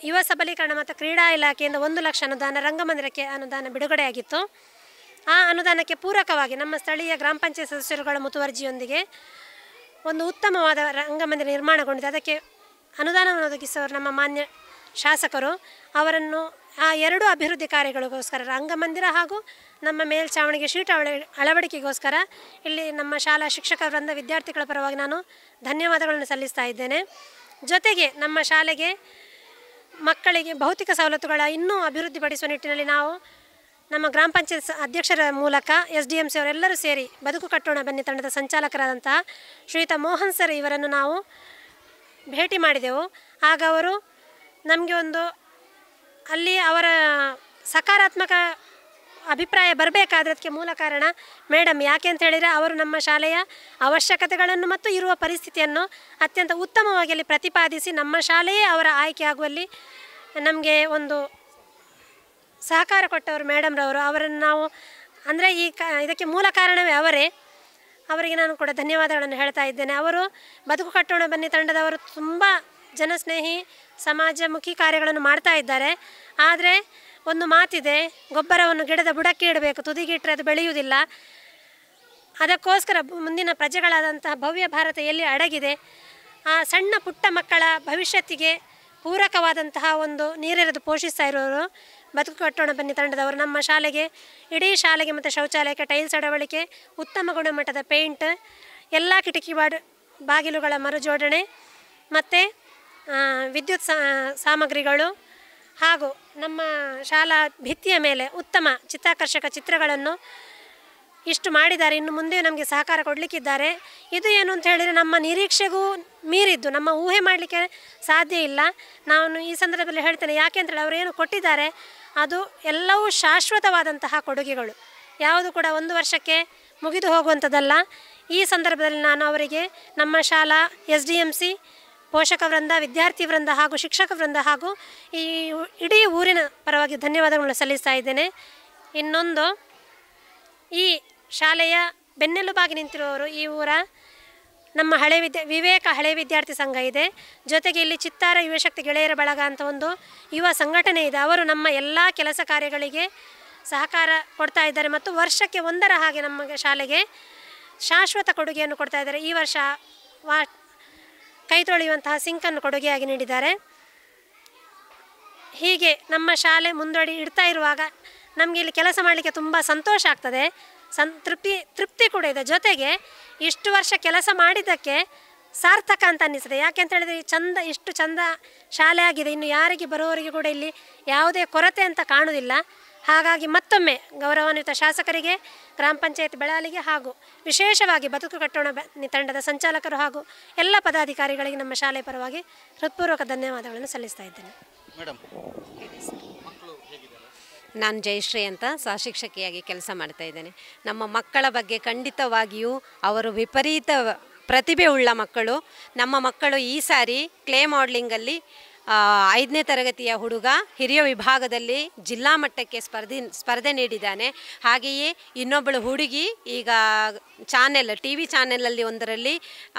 ಯುವ ಸಬಲೀಕರಣ ಮತ್ತು ಕ್ರೀಡಾ ಇಲಾಖೆಯಿಂದ 1 ಲಕ್ಷ ಅನುದಾನ ರಂಗಮಂದಿರಕ್ಕೆ ಅನುದಾನ ಬಿಡುಗಡೆಯಾಗಿತ್ತು. ಆ ಅನುದಾನಕ್ಕೆ ಪೂರಕವಾಗಿ ನಮ್ಮ ಸ್ಥಳೀಯ ಗ್ರಾಮ ಪಂಚಾಯತ್ ಸದಸ್ಯರುಗಳ ಮುತುವರ್ಜಿಯೊಂದಿಗೆ ಒಂದು ಉತ್ತಮವಾದ ರಂಗಮಂದಿರ ನಿರ್ಮಾಣಗೊಂಡಿದೆ. ಅದಕ್ಕೆ ಅನುದಾನವನ್ನು ಒದಗಿಸುವವರು ನಮ್ಮ ಮಾನ್ಯ ಶಾಸಕರು. ಅವರನ್ನು ಆ 2 ಅಭಿವೃದ್ಧಿ ಕಾರ್ಯಗಳಿಗೋಸ್ಕರ ರಂಗಮಂದಿರ ಹಾಗೂ ನಮ್ಮ ಮೇಲ್ಛಾವಣಿಗೆ ಶೀಟ್ ಅಳವಡಿಕೆಗೋಸ್ಕರ ಇಲ್ಲಿ ನಮ್ಮ ಶಾಲಾ ಶಿಕ್ಷಕ ವೃಂದ, ವಿದ್ಯಾರ್ಥಿಗಳ ಪರವಾಗಿ ನಾನು ಧನ್ಯವಾದಗಳನ್ನು ಸಲ್ಲಿಸ್ತಾ ಇದ್ದೇನೆ. ಜೊತೆಗೆ ನಮ್ಮ ಶಾಲೆಗೆ ಮಕ್ಕಳಿಗೆ ಭೌತಿಕ ಸವಲತ್ತುಗಳ ಇನ್ನೂ ಅಭಿವೃದ್ಧಿಪಡಿಸುವ ನಿಟ್ಟಿನಲ್ಲಿ ನಾವು ನಮ್ಮ ಗ್ರಾಮ ಪಂಚಾಯತ್ ಅಧ್ಯಕ್ಷರ ಮೂಲಕ SDMC ಅವರೆಲ್ಲರೂ ಸೇರಿ ಬದುಕು ಕಟ್ಟೋಣ ಬನ್ನಿ ತಂಡದ ಸಂಚಾಲಕರಾದಂತಹ ಶ್ರೀಯುತ ಮೋಹನ್ ಸರ್ ಇವರನ್ನು ನಾವು ಭೇಟಿ ಮಾಡಿದೆವು. ಆಗ ಅವರು ನಮಗೆ ಅಲ್ಲಿ ಅವರ ಸಕಾರಾತ್ಮಕ ಅಭಿಪ್ರಾಯ ಬರಬೇಕಾದ್ರೆ ಅದಕ್ಕೆ ಮೂಲ ಕಾರಣ ಮೇಡಮ್. ಯಾಕೆ ಅಂತ ಹೇಳಿದರೆ ಅವರು ನಮ್ಮ ಶಾಲೆಯ ಅವಶ್ಯಕತೆಗಳನ್ನು ಮತ್ತು ಇರುವ ಪರಿಸ್ಥಿತಿಯನ್ನು ಅತ್ಯಂತ ಉತ್ತಮವಾಗಿ ಅಲ್ಲಿ ಪ್ರತಿಪಾದಿಸಿ ನಮ್ಮ ಶಾಲೆಯೇ ಅವರ ಆಯ್ಕೆ ಆಗುವಲ್ಲಿ ನಮಗೆ ಒಂದು ಸಹಕಾರ ಕೊಟ್ಟವರು ಮೇಡಮ್ರವರು. ಅವರನ್ನು ನಾವು ಅಂದರೆ ಇದಕ್ಕೆ ಮೂಲ ಕಾರಣವೇ ಅವರಿಗೆ ನಾನು ಕೂಡ ಧನ್ಯವಾದಗಳನ್ನು ಹೇಳ್ತಾ ಇದ್ದೇನೆ. ಅವರು ಬದುಕು ಕಟ್ಟೋಣ ಬನ್ನಿ ತಂಡದವರು ತುಂಬ ಜನಸ್ನೇಹಿ, ಸಮಾಜಮುಖಿ ಕಾರ್ಯಗಳನ್ನು ಮಾಡ್ತಾ ಇದ್ದಾರೆ. ಆದರೆ ಒಂದು ಮಾತಿದೆ, ಗೊಬ್ಬರವನ್ನು ಗಿಡದ ಬುಡಕ್ಕೆ ಇಡಬೇಕು, ತುದಿಗಿಟ್ಟರೆ ಅದು ಬೆಳೆಯುವುದಿಲ್ಲ. ಅದಕ್ಕೋಸ್ಕರ ಮುಂದಿನ ಪ್ರಜೆಗಳಾದಂತಹ ಭವ್ಯ ಭಾರತ ಎಲ್ಲಿ ಅಡಗಿದೆ, ಆ ಸಣ್ಣ ಪುಟ್ಟ ಮಕ್ಕಳ ಭವಿಷ್ಯತ್ತಿಗೆ ಪೂರಕವಾದಂತಹ ಒಂದು ನೀರೆರೆದು ಪೋಷಿಸ್ತಾ ಇರೋರು ಬದುಕು ಕಟ್ಟೋಣ ಬನ್ನಿ ತಂಡದವರು. ನಮ್ಮ ಶಾಲೆಗೆ, ಇಡೀ ಶಾಲೆಗೆ ಮತ್ತು ಶೌಚಾಲಯಕ್ಕೆ ಟೈಲ್ಸ್ ಅಳವಡಿಕೆ, ಉತ್ತಮ ಗುಣಮಟ್ಟದ ಪೇಂಟ್, ಎಲ್ಲ ಕಿಟಕಿ ಬಾಗಿಲುಗಳ ಮರುಜೋಡಣೆ ಮತ್ತು ವಿದ್ಯುತ್ ಸಾಮಗ್ರಿಗಳು ಹಾಗೂ ನಮ್ಮ ಶಾಲಾ ಭಿತ್ತಿಯ ಮೇಲೆ ಉತ್ತಮ ಚಿತ್ತಾಕರ್ಷಕ ಚಿತ್ರಗಳನ್ನು ಇಷ್ಟು ಮಾಡಿದ್ದಾರೆ. ಇನ್ನು ಮುಂದೆ ನಮಗೆ ಸಹಕಾರ ಕೊಡಲಿಕ್ಕಿದ್ದಾರೆ. ಇದು ಏನು ಅಂತ ಹೇಳಿದರೆ ನಮ್ಮ ನಿರೀಕ್ಷೆಗೂ ಮೀರಿದ್ದು, ನಮ್ಮ ಊಹೆ ಮಾಡಲಿಕ್ಕೆ ಸಾಧ್ಯ ಇಲ್ಲ. ನಾನು ಈ ಸಂದರ್ಭದಲ್ಲಿ ಹೇಳ್ತೇನೆ, ಯಾಕೆ ಅಂತೇಳಿ ಅವರೇನು ಕೊಟ್ಟಿದ್ದಾರೆ ಅದು ಎಲ್ಲವೂ ಶಾಶ್ವತವಾದಂತಹ ಕೊಡುಗೆಗಳು, ಯಾವುದು ಕೂಡ 1 ವರ್ಷಕ್ಕೆ ಮುಗಿದು ಹೋಗುವಂಥದ್ದಲ್ಲ. ಈ ಸಂದರ್ಭದಲ್ಲಿ ನಾನು ಅವರಿಗೆ ನಮ್ಮ ಶಾಲಾ SDMC ಪೋಷಕ ವೃಂದ, ವಿದ್ಯಾರ್ಥಿ ವೃಂದ ಹಾಗೂ ಶಿಕ್ಷಕ ವೃಂದ ಹಾಗೂ ಈ ಇಡೀ ಊರಿನ ಪರವಾಗಿ ಧನ್ಯವಾದಗಳನ್ನು ಸಲ್ಲಿಸ್ತಾ ಇದ್ದೇನೆ. ಇನ್ನೊಂದು, ಈ ಶಾಲೆಯ ಬೆನ್ನೆಲುಬಾಗಿ ನಿಂತಿರುವವರು ಈ ಊರ ನಮ್ಮ ವಿವೇಕ ಹಳೆ ವಿದ್ಯಾರ್ಥಿ ಸಂಘ ಇದೆ. ಜೊತೆಗೆ ಇಲ್ಲಿ ಚಿತ್ತಾರ ಯುವಶಕ್ತಿ ಗೆಳೆಯರ ಬಳಗ ಅಂತ ಒಂದು ಯುವ ಸಂಘಟನೆ ಇದೆ. ಅವರು ನಮ್ಮ ಎಲ್ಲ ಕೆಲಸ ಕಾರ್ಯಗಳಿಗೆ ಸಹಕಾರ ಕೊಡ್ತಾ ಇದ್ದಾರೆ ಮತ್ತು ವರ್ಷಕ್ಕೆ 1ರ ಹಾಗೆ ನಮ್ಮ ಶಾಲೆಗೆ ಶಾಶ್ವತ ಕೊಡುಗೆಯನ್ನು ಕೊಡ್ತಾ ಇದ್ದಾರೆ. ಈ ವರ್ಷ ಕೈ ತೊಳೆಯುವಂತಹ ಸಿಂಕನ್ನು ಕೊಡುಗೆಯಾಗಿ ನೀಡಿದ್ದಾರೆ. ಹೀಗೆ ನಮ್ಮ ಶಾಲೆ ಮುಂದಡಿ ಇಡ್ತಾ ಇರುವಾಗ ನಮಗೆ ಇಲ್ಲಿ ಕೆಲಸ ಮಾಡಲಿಕ್ಕೆ ತುಂಬ ಸಂತೋಷ ಆಗ್ತದೆ, ತೃಪ್ತಿ ಕೂಡ ಇದೆ. ಜೊತೆಗೆ ಇಷ್ಟು ವರ್ಷ ಕೆಲಸ ಮಾಡಿದ್ದಕ್ಕೆ ಸಾರ್ಥಕ ಅಂತ ಅನ್ನಿಸ್ತದೆ. ಯಾಕೆ ಅಂತ ಹೇಳಿದರೆ ಇಷ್ಟು ಚಂದ ಶಾಲೆ ಆಗಿದೆ, ಇನ್ನು ಯಾರಿಗೆ ಬರೋವರಿಗೆ ಕೂಡ ಇಲ್ಲಿ ಯಾವುದೇ ಕೊರತೆ ಅಂತ ಕಾಣುವುದಿಲ್ಲ. ಹಾಗಾಗಿ ಮತ್ತೊಮ್ಮೆ ಗೌರವಾನ್ವಿತ ಶಾಸಕರಿಗೆ, ಗ್ರಾಮ ಪಂಚಾಯತ್ ಬೆಳಾಲಿಗೆ ಹಾಗೂ ವಿಶೇಷವಾಗಿ ಬದುಕು ಕಟ್ಟೋಣ ತಂಡದ ಸಂಚಾಲಕರು ಹಾಗೂ ಎಲ್ಲ ಪದಾಧಿಕಾರಿಗಳಿಗೆ ನಮ್ಮ ಶಾಲೆ ಪರವಾಗಿ ಹೃತ್ಪೂರ್ವಕ ಧನ್ಯವಾದಗಳನ್ನು ಸಲ್ಲಿಸ್ತಾ ಇದ್ದೇನೆ. ಮೇಡಮ್, ನಾನು ಜಯಶ್ರೀ ಅಂತ ಸಹಶಿಕ್ಷಕಿಯಾಗಿ ಕೆಲಸ ಮಾಡ್ತಾ ಇದ್ದೇನೆ. ನಮ್ಮ ಮಕ್ಕಳ ಬಗ್ಗೆ ಖಂಡಿತವಾಗಿಯೂ ಅವರು ವಿಪರೀತ ಪ್ರತಿಭೆ ಉಳ್ಳ ಮಕ್ಕಳು. ನಮ್ಮ ಮಕ್ಕಳು ಈ ಸಾರಿ ಕ್ಲೇ ಮಾಡಲಿಂಗಲ್ಲಿ 5ನೇ ತರಗತಿಯ ಹುಡುಗ ಹಿರಿಯ ವಿಭಾಗದಲ್ಲಿ ಜಿಲ್ಲಾ ಮಟ್ಟಕ್ಕೆ ಸ್ಪರ್ಧೆ ನೀಡಿದ್ದಾನೆ. ಹಾಗೆಯೇ ಇನ್ನೊಬ್ಬಳು ಹುಡುಗಿ ಈಗ TV ಚಾನೆಲಲ್ಲಿ ಒಂದರಲ್ಲಿ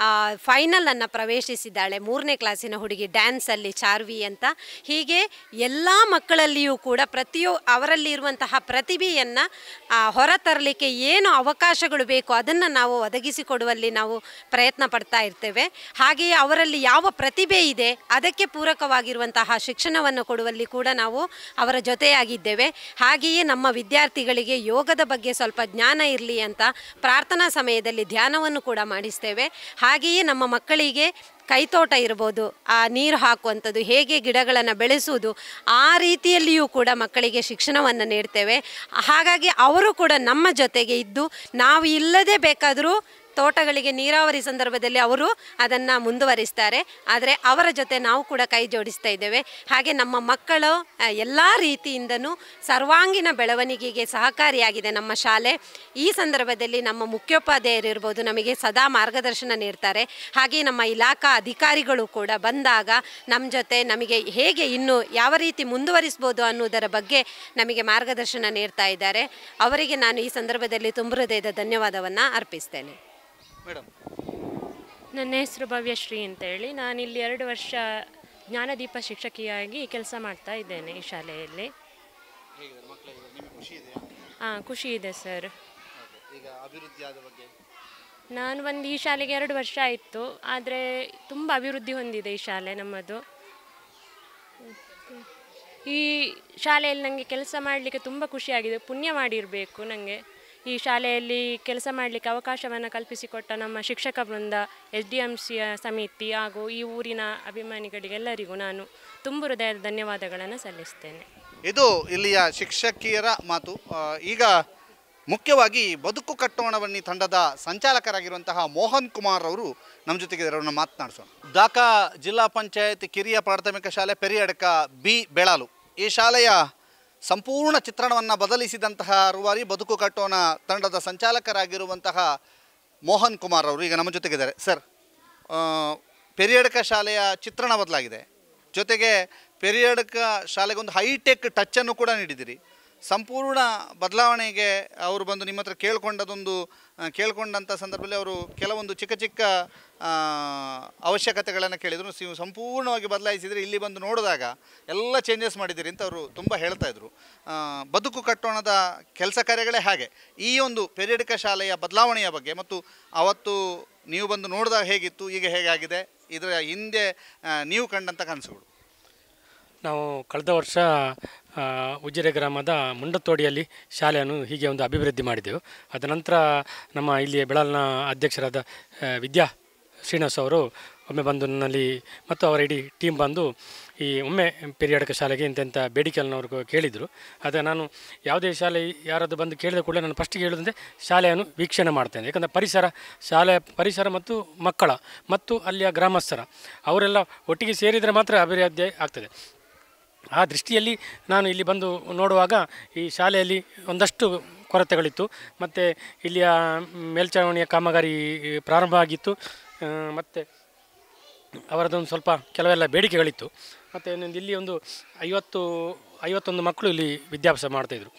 ಫೈನಲನ್ನು ಪ್ರವೇಶಿಸಿದ್ದಾಳೆ. 3ನೇ ಕ್ಲಾಸಿನ ಹುಡುಗಿ ಡ್ಯಾನ್ಸಲ್ಲಿ ಚಾರ್ವಿ ಅಂತ. ಹೀಗೆ ಎಲ್ಲ ಮಕ್ಕಳಲ್ಲಿಯೂ ಕೂಡ ಅವರಲ್ಲಿ ಇರುವಂತಹ ಪ್ರತಿಭೆಯನ್ನು ಹೊರತರಲಿಕ್ಕೆ ಏನು ಅವಕಾಶಗಳು ಬೇಕು ಅದನ್ನು ನಾವು ಒದಗಿಸಿಕೊಡುವಲ್ಲಿ ನಾವು ಪ್ರಯತ್ನ ಪಡ್ತಾ ಇರ್ತೇವೆ. ಹಾಗೆಯೇ ಅವರಲ್ಲಿ ಯಾವ ಪ್ರತಿಭೆ ಇದೆ ಅದಕ್ಕೆ ಪೂರಕವಾಗಿರುವಂತಹ ಶಿಕ್ಷಣವನ್ನು ಕೊಡುವಲ್ಲಿ ಕೂಡ ನಾವು ಅವರ ಜೊತೆಯಾಗಿದ್ದೇವೆ. ಹಾಗೆಯೇ ನಮ್ಮ ವಿದ್ಯಾರ್ಥಿಗಳಿಗೆ ಯೋಗದ ಬಗ್ಗೆ ಸ್ವಲ್ಪ ಜ್ಞಾನ ಇರಲಿ ಅಂತ ಪ್ರಾರ್ಥನಾ ಸಮಯದಲ್ಲಿ ಧ್ಯಾನವನ್ನು ಕೂಡ ಮಾಡಿಸ್ತೇವೆ. ಹಾಗೆಯೇ ನಮ್ಮ ಮಕ್ಕಳಿಗೆ ಕೈತೋಟ ಇರ್ಬೋದು, ಆ ನೀರು ಹಾಕುವಂಥದ್ದು, ಹೇಗೆ ಗಿಡಗಳನ್ನು ಬೆಳೆಸುವುದು, ಆ ರೀತಿಯಲ್ಲಿಯೂ ಕೂಡ ಮಕ್ಕಳಿಗೆ ಶಿಕ್ಷಣವನ್ನು ನೀಡ್ತೇವೆ. ಹಾಗಾಗಿ ಅವರು ಕೂಡ ನಮ್ಮ ಜೊತೆಗೆ ಇದ್ದು ನಾವು ಇಲ್ಲದೆ ಬೇಕಾದರೂ ತೋಟಗಳಿಗೆ ನೀರಾವರಿ ಸಂದರ್ಭದಲ್ಲಿ ಅವರು ಅದನ್ನು ಮುಂದುವರಿಸ್ತಾರೆ. ಆದರೆ ಅವರ ಜೊತೆ ನಾವು ಕೂಡ ಕೈ ಜೋಡಿಸ್ತಾ ಇದ್ದೇವೆ. ಹಾಗೆ ನಮ್ಮ ಮಕ್ಕಳು ಎಲ್ಲ ರೀತಿಯಿಂದನೂ ಸರ್ವಾಂಗೀಣ ಬೆಳವಣಿಗೆಗೆ ಸಹಕಾರಿಯಾಗಿದೆ ನಮ್ಮ ಶಾಲೆ. ಈ ಸಂದರ್ಭದಲ್ಲಿ ನಮ್ಮ ಮುಖ್ಯೋಪಾಧ್ಯಾಯರು ಇರ್ಬೋದು, ನಮಗೆ ಸದಾ ಮಾರ್ಗದರ್ಶನ ನೀಡ್ತಾರೆ. ಹಾಗೆ ನಮ್ಮ ಇಲಾಖಾ ಅಧಿಕಾರಿಗಳು ಕೂಡ ಬಂದಾಗ ನಮ್ಮ ಜೊತೆ ನಮಗೆ ಹೇಗೆ ಇನ್ನು ಯಾವ ರೀತಿ ಮುಂದುವರಿಸ್ಬೋದು ಅನ್ನೋದರ ಬಗ್ಗೆ ನಮಗೆ ಮಾರ್ಗದರ್ಶನ ನೀಡ್ತಾ ಇದ್ದಾರೆ. ಅವರಿಗೆ ನಾನು ಈ ಸಂದರ್ಭದಲ್ಲಿ ತುಂಬ ಹೃದಯದ ಧನ್ಯವಾದವನ್ನು ಅರ್ಪಿಸ್ತೇನೆ. ಮೇಡಮ್, ನನ್ನ ಹೆಸರು ಭವ್ಯಶ್ರೀ ಅಂತೇಳಿ. ನಾನಿಲ್ಲಿ 2 ವರ್ಷ ಜ್ಞಾನದೀಪ ಶಿಕ್ಷಕಿಯಾಗಿ ಕೆಲಸ ಮಾಡ್ತಾ ಇದ್ದೇನೆ ಈ ಶಾಲೆಯಲ್ಲಿ. ಖುಷಿ ಇದೆ ಸರ್. ನಾನು ಈ ಶಾಲೆಗೆ 2 ವರ್ಷ ಆಯಿತು, ಆದರೆ ತುಂಬ ಅಭಿವೃದ್ಧಿ ಹೊಂದಿದೆ ಈ ಶಾಲೆ ನಮ್ಮದು. ಈ ಶಾಲೆಯಲ್ಲಿ ನನಗೆ ಕೆಲಸ ಮಾಡಲಿಕ್ಕೆ ತುಂಬ ಖುಷಿಯಾಗಿದೆ. ಪುಣ್ಯ ಮಾಡಿರಬೇಕು ನನಗೆ ಈ ಶಾಲೆಯಲ್ಲಿ ಕೆಲಸ ಮಾಡಲಿಕ್ಕೆ ಅವಕಾಶವನ್ನು ಕಲ್ಪಿಸಿಕೊಟ್ಟ ನಮ್ಮ ಶಿಕ್ಷಕ ವೃಂದ, SDMC ಸಮಿತಿ ಹಾಗೂ ಈ ಊರಿನ ಅಭಿಮಾನಿಗಳಿಗೆಲ್ಲರಿಗೂ ನಾನು ತುಂಬ ಹೃದಯದ ಧನ್ಯವಾದಗಳನ್ನು ಸಲ್ಲಿಸ್ತೇನೆ. ಇದು ಇಲ್ಲಿಯ ಶಿಕ್ಷಕಿಯರ ಮಾತು. ಈಗ ಮುಖ್ಯವಾಗಿ ಬದುಕು ಕಟ್ಟೋಣ ಬನ್ನಿ ತಂಡದ ಸಂಚಾಲಕರಾಗಿರುವಂತಹ ಮೋಹನ್ ಕುಮಾರ್ ಅವರು ನಮ್ಮ ಜೊತೆಗೆ ಅವರನ್ನು ಮಾತನಾಡಿಸೋಣ. ದಾಕ ಜಿಲ್ಲಾ ಪಂಚಾಯತ್ ಕಿರಿಯ ಪ್ರಾಥಮಿಕ ಶಾಲೆ ಪೆರಿಯಡ್ಕ B ಬೆಳಾಲು, ಈ ಶಾಲೆಯ ಸಂಪೂರ್ಣ ಚಿತ್ರಣವನ್ನು ಬದಲಿಸಿದಂತಹ ರೂವಾರಿ ಬದುಕು ಕಟ್ಟೋಣ ತಂಡದ ಸಂಚಾಲಕರಾಗಿರುವಂತಹ ಮೋಹನ್ ಕುಮಾರ್ ಅವರು ಈಗ ನಮ್ಮ ಜೊತೆಗಿದ್ದಾರೆ. ಸರ್, ಪೆರಿಯಡ್ಕ ಶಾಲೆಯ ಚಿತ್ರಣ ಬದಲಾಗಿದೆ, ಜೊತೆಗೆ ಪೆರಿಯಡ್ಕ ಶಾಲೆಗೊಂದು ಹೈಟೆಕ್ ಟಚ್ಚನ್ನು ಕೂಡ ನೀಡಿದ್ದೀರಿ. ಸಂಪೂರ್ಣ ಬದಲಾವಣೆಗೆ ಅವರು ಬಂದು ನಿಮ್ಮ ಹತ್ರ ಕೇಳ್ಕೊಂಡಂಥ ಸಂದರ್ಭದಲ್ಲಿ ಅವರು ಕೆಲವೊಂದು ಚಿಕ್ಕ ಚಿಕ್ಕ ಅವಶ್ಯಕತೆಗಳನ್ನು ಕೇಳಿದರು. ನೀವು ಸಂಪೂರ್ಣವಾಗಿ ಬದಲಾಯಿಸಿದರೆ ಇಲ್ಲಿ ಬಂದು ನೋಡಿದಾಗ ಎಲ್ಲ ಚೇಂಜಸ್ ಮಾಡಿದ್ದೀರಿ ಅಂತ ಅವರು ತುಂಬ ಹೇಳ್ತಾಯಿದ್ರು. ಬದುಕು ಕಟ್ಟೋಣದ ಕೆಲಸ ಕಾರ್ಯಗಳೇ ಹಾಗೆ. ಈ ಒಂದು ಪೆರಿಯಡ್ಕ ಶಾಲೆಯ ಬದಲಾವಣೆಯ ಬಗ್ಗೆ ಮತ್ತು ಅವತ್ತು ನೀವು ಬಂದು ನೋಡಿದಾಗ ಹೇಗಿತ್ತು, ಈಗ ಹೇಗಾಗಿದೆ, ಇದರ ಹಿಂದೆ ನೀವು ಕಂಡಂಥ ಕನಸುಗಳು? ನಾವು ಕಳೆದ ವರ್ಷ ಉಜಿರೆ ಗ್ರಾಮದ ಮುಂಡತ್ತೋಡಿಯಲ್ಲಿ ಶಾಲೆಯನ್ನು ಹೀಗೆ ಒಂದು ಅಭಿವೃದ್ಧಿ ಮಾಡಿದೆವು. ಅದ ನಂತರ ನಮ್ಮ ಇಲ್ಲಿ ಬೆಳಲ್ನ ಅಧ್ಯಕ್ಷರಾದ ವಿದ್ಯಾ ಶ್ರೀನಿವಾಸ್ ಅವರು ಒಮ್ಮೆ ಬಂದು ನನ್ನಲ್ಲಿ ಮತ್ತು ಅವರ ಇಡೀ ಟೀಮ್ ಬಂದು ಈ ಒಮ್ಮೆ ಪೆರಿಯಡ್ಕ ಶಾಲೆಗೆ ಇಂತೆಂಥ ಬೇಡಿಕೆಯನ್ನು ಅವ್ರಿಗೆ ಕೇಳಿದರು. ಆದರೆ ನಾನು ಯಾವುದೇ ಶಾಲೆ ಯಾರಾದರೂ ಬಂದು ಕೇಳಿದ ಕೂಡಲೇ ನಾನು ಫಸ್ಟಿಗೆ ಹೇಳೋದಂದರೆ ಶಾಲೆಯನ್ನು ವೀಕ್ಷಣೆ ಮಾಡ್ತೇನೆ. ಯಾಕಂದರೆ ಶಾಲೆಯ ಪರಿಸರ ಮತ್ತು ಮಕ್ಕಳ ಮತ್ತು ಅಲ್ಲಿಯ ಗ್ರಾಮಸ್ಥರ ಅವರೆಲ್ಲ ಒಟ್ಟಿಗೆ ಸೇರಿದರೆ ಮಾತ್ರ ಅಭಿವೃದ್ಧಿ ಆಗ್ತದೆ. ಆ ದೃಷ್ಟಿಯಲ್ಲಿ ನಾನು ಇಲ್ಲಿ ಬಂದು ನೋಡುವಾಗ ಈ ಶಾಲೆಯಲ್ಲಿ ಒಂದಷ್ಟು ಕೊರತೆಗಳಿತ್ತು. ಮತ್ತು ಇಲ್ಲಿಯ ಮೇಲ್ಛಾವಣಿಯ ಕಾಮಗಾರಿ ಪ್ರಾರಂಭ ಆಗಿತ್ತು. ಮತ್ತು ಅವರದೊಂದು ಸ್ವಲ್ಪ ಕೆಲವೆಲ್ಲ ಬೇಡಿಕೆಗಳಿತ್ತು. ಮತ್ತು ಇನ್ನೊಂದು ಇಲ್ಲಿ ಒಂದು 51 ಮಕ್ಕಳು ಇಲ್ಲಿ ವಿದ್ಯಾಭ್ಯಾಸ ಮಾಡ್ತಾಯಿದ್ರು.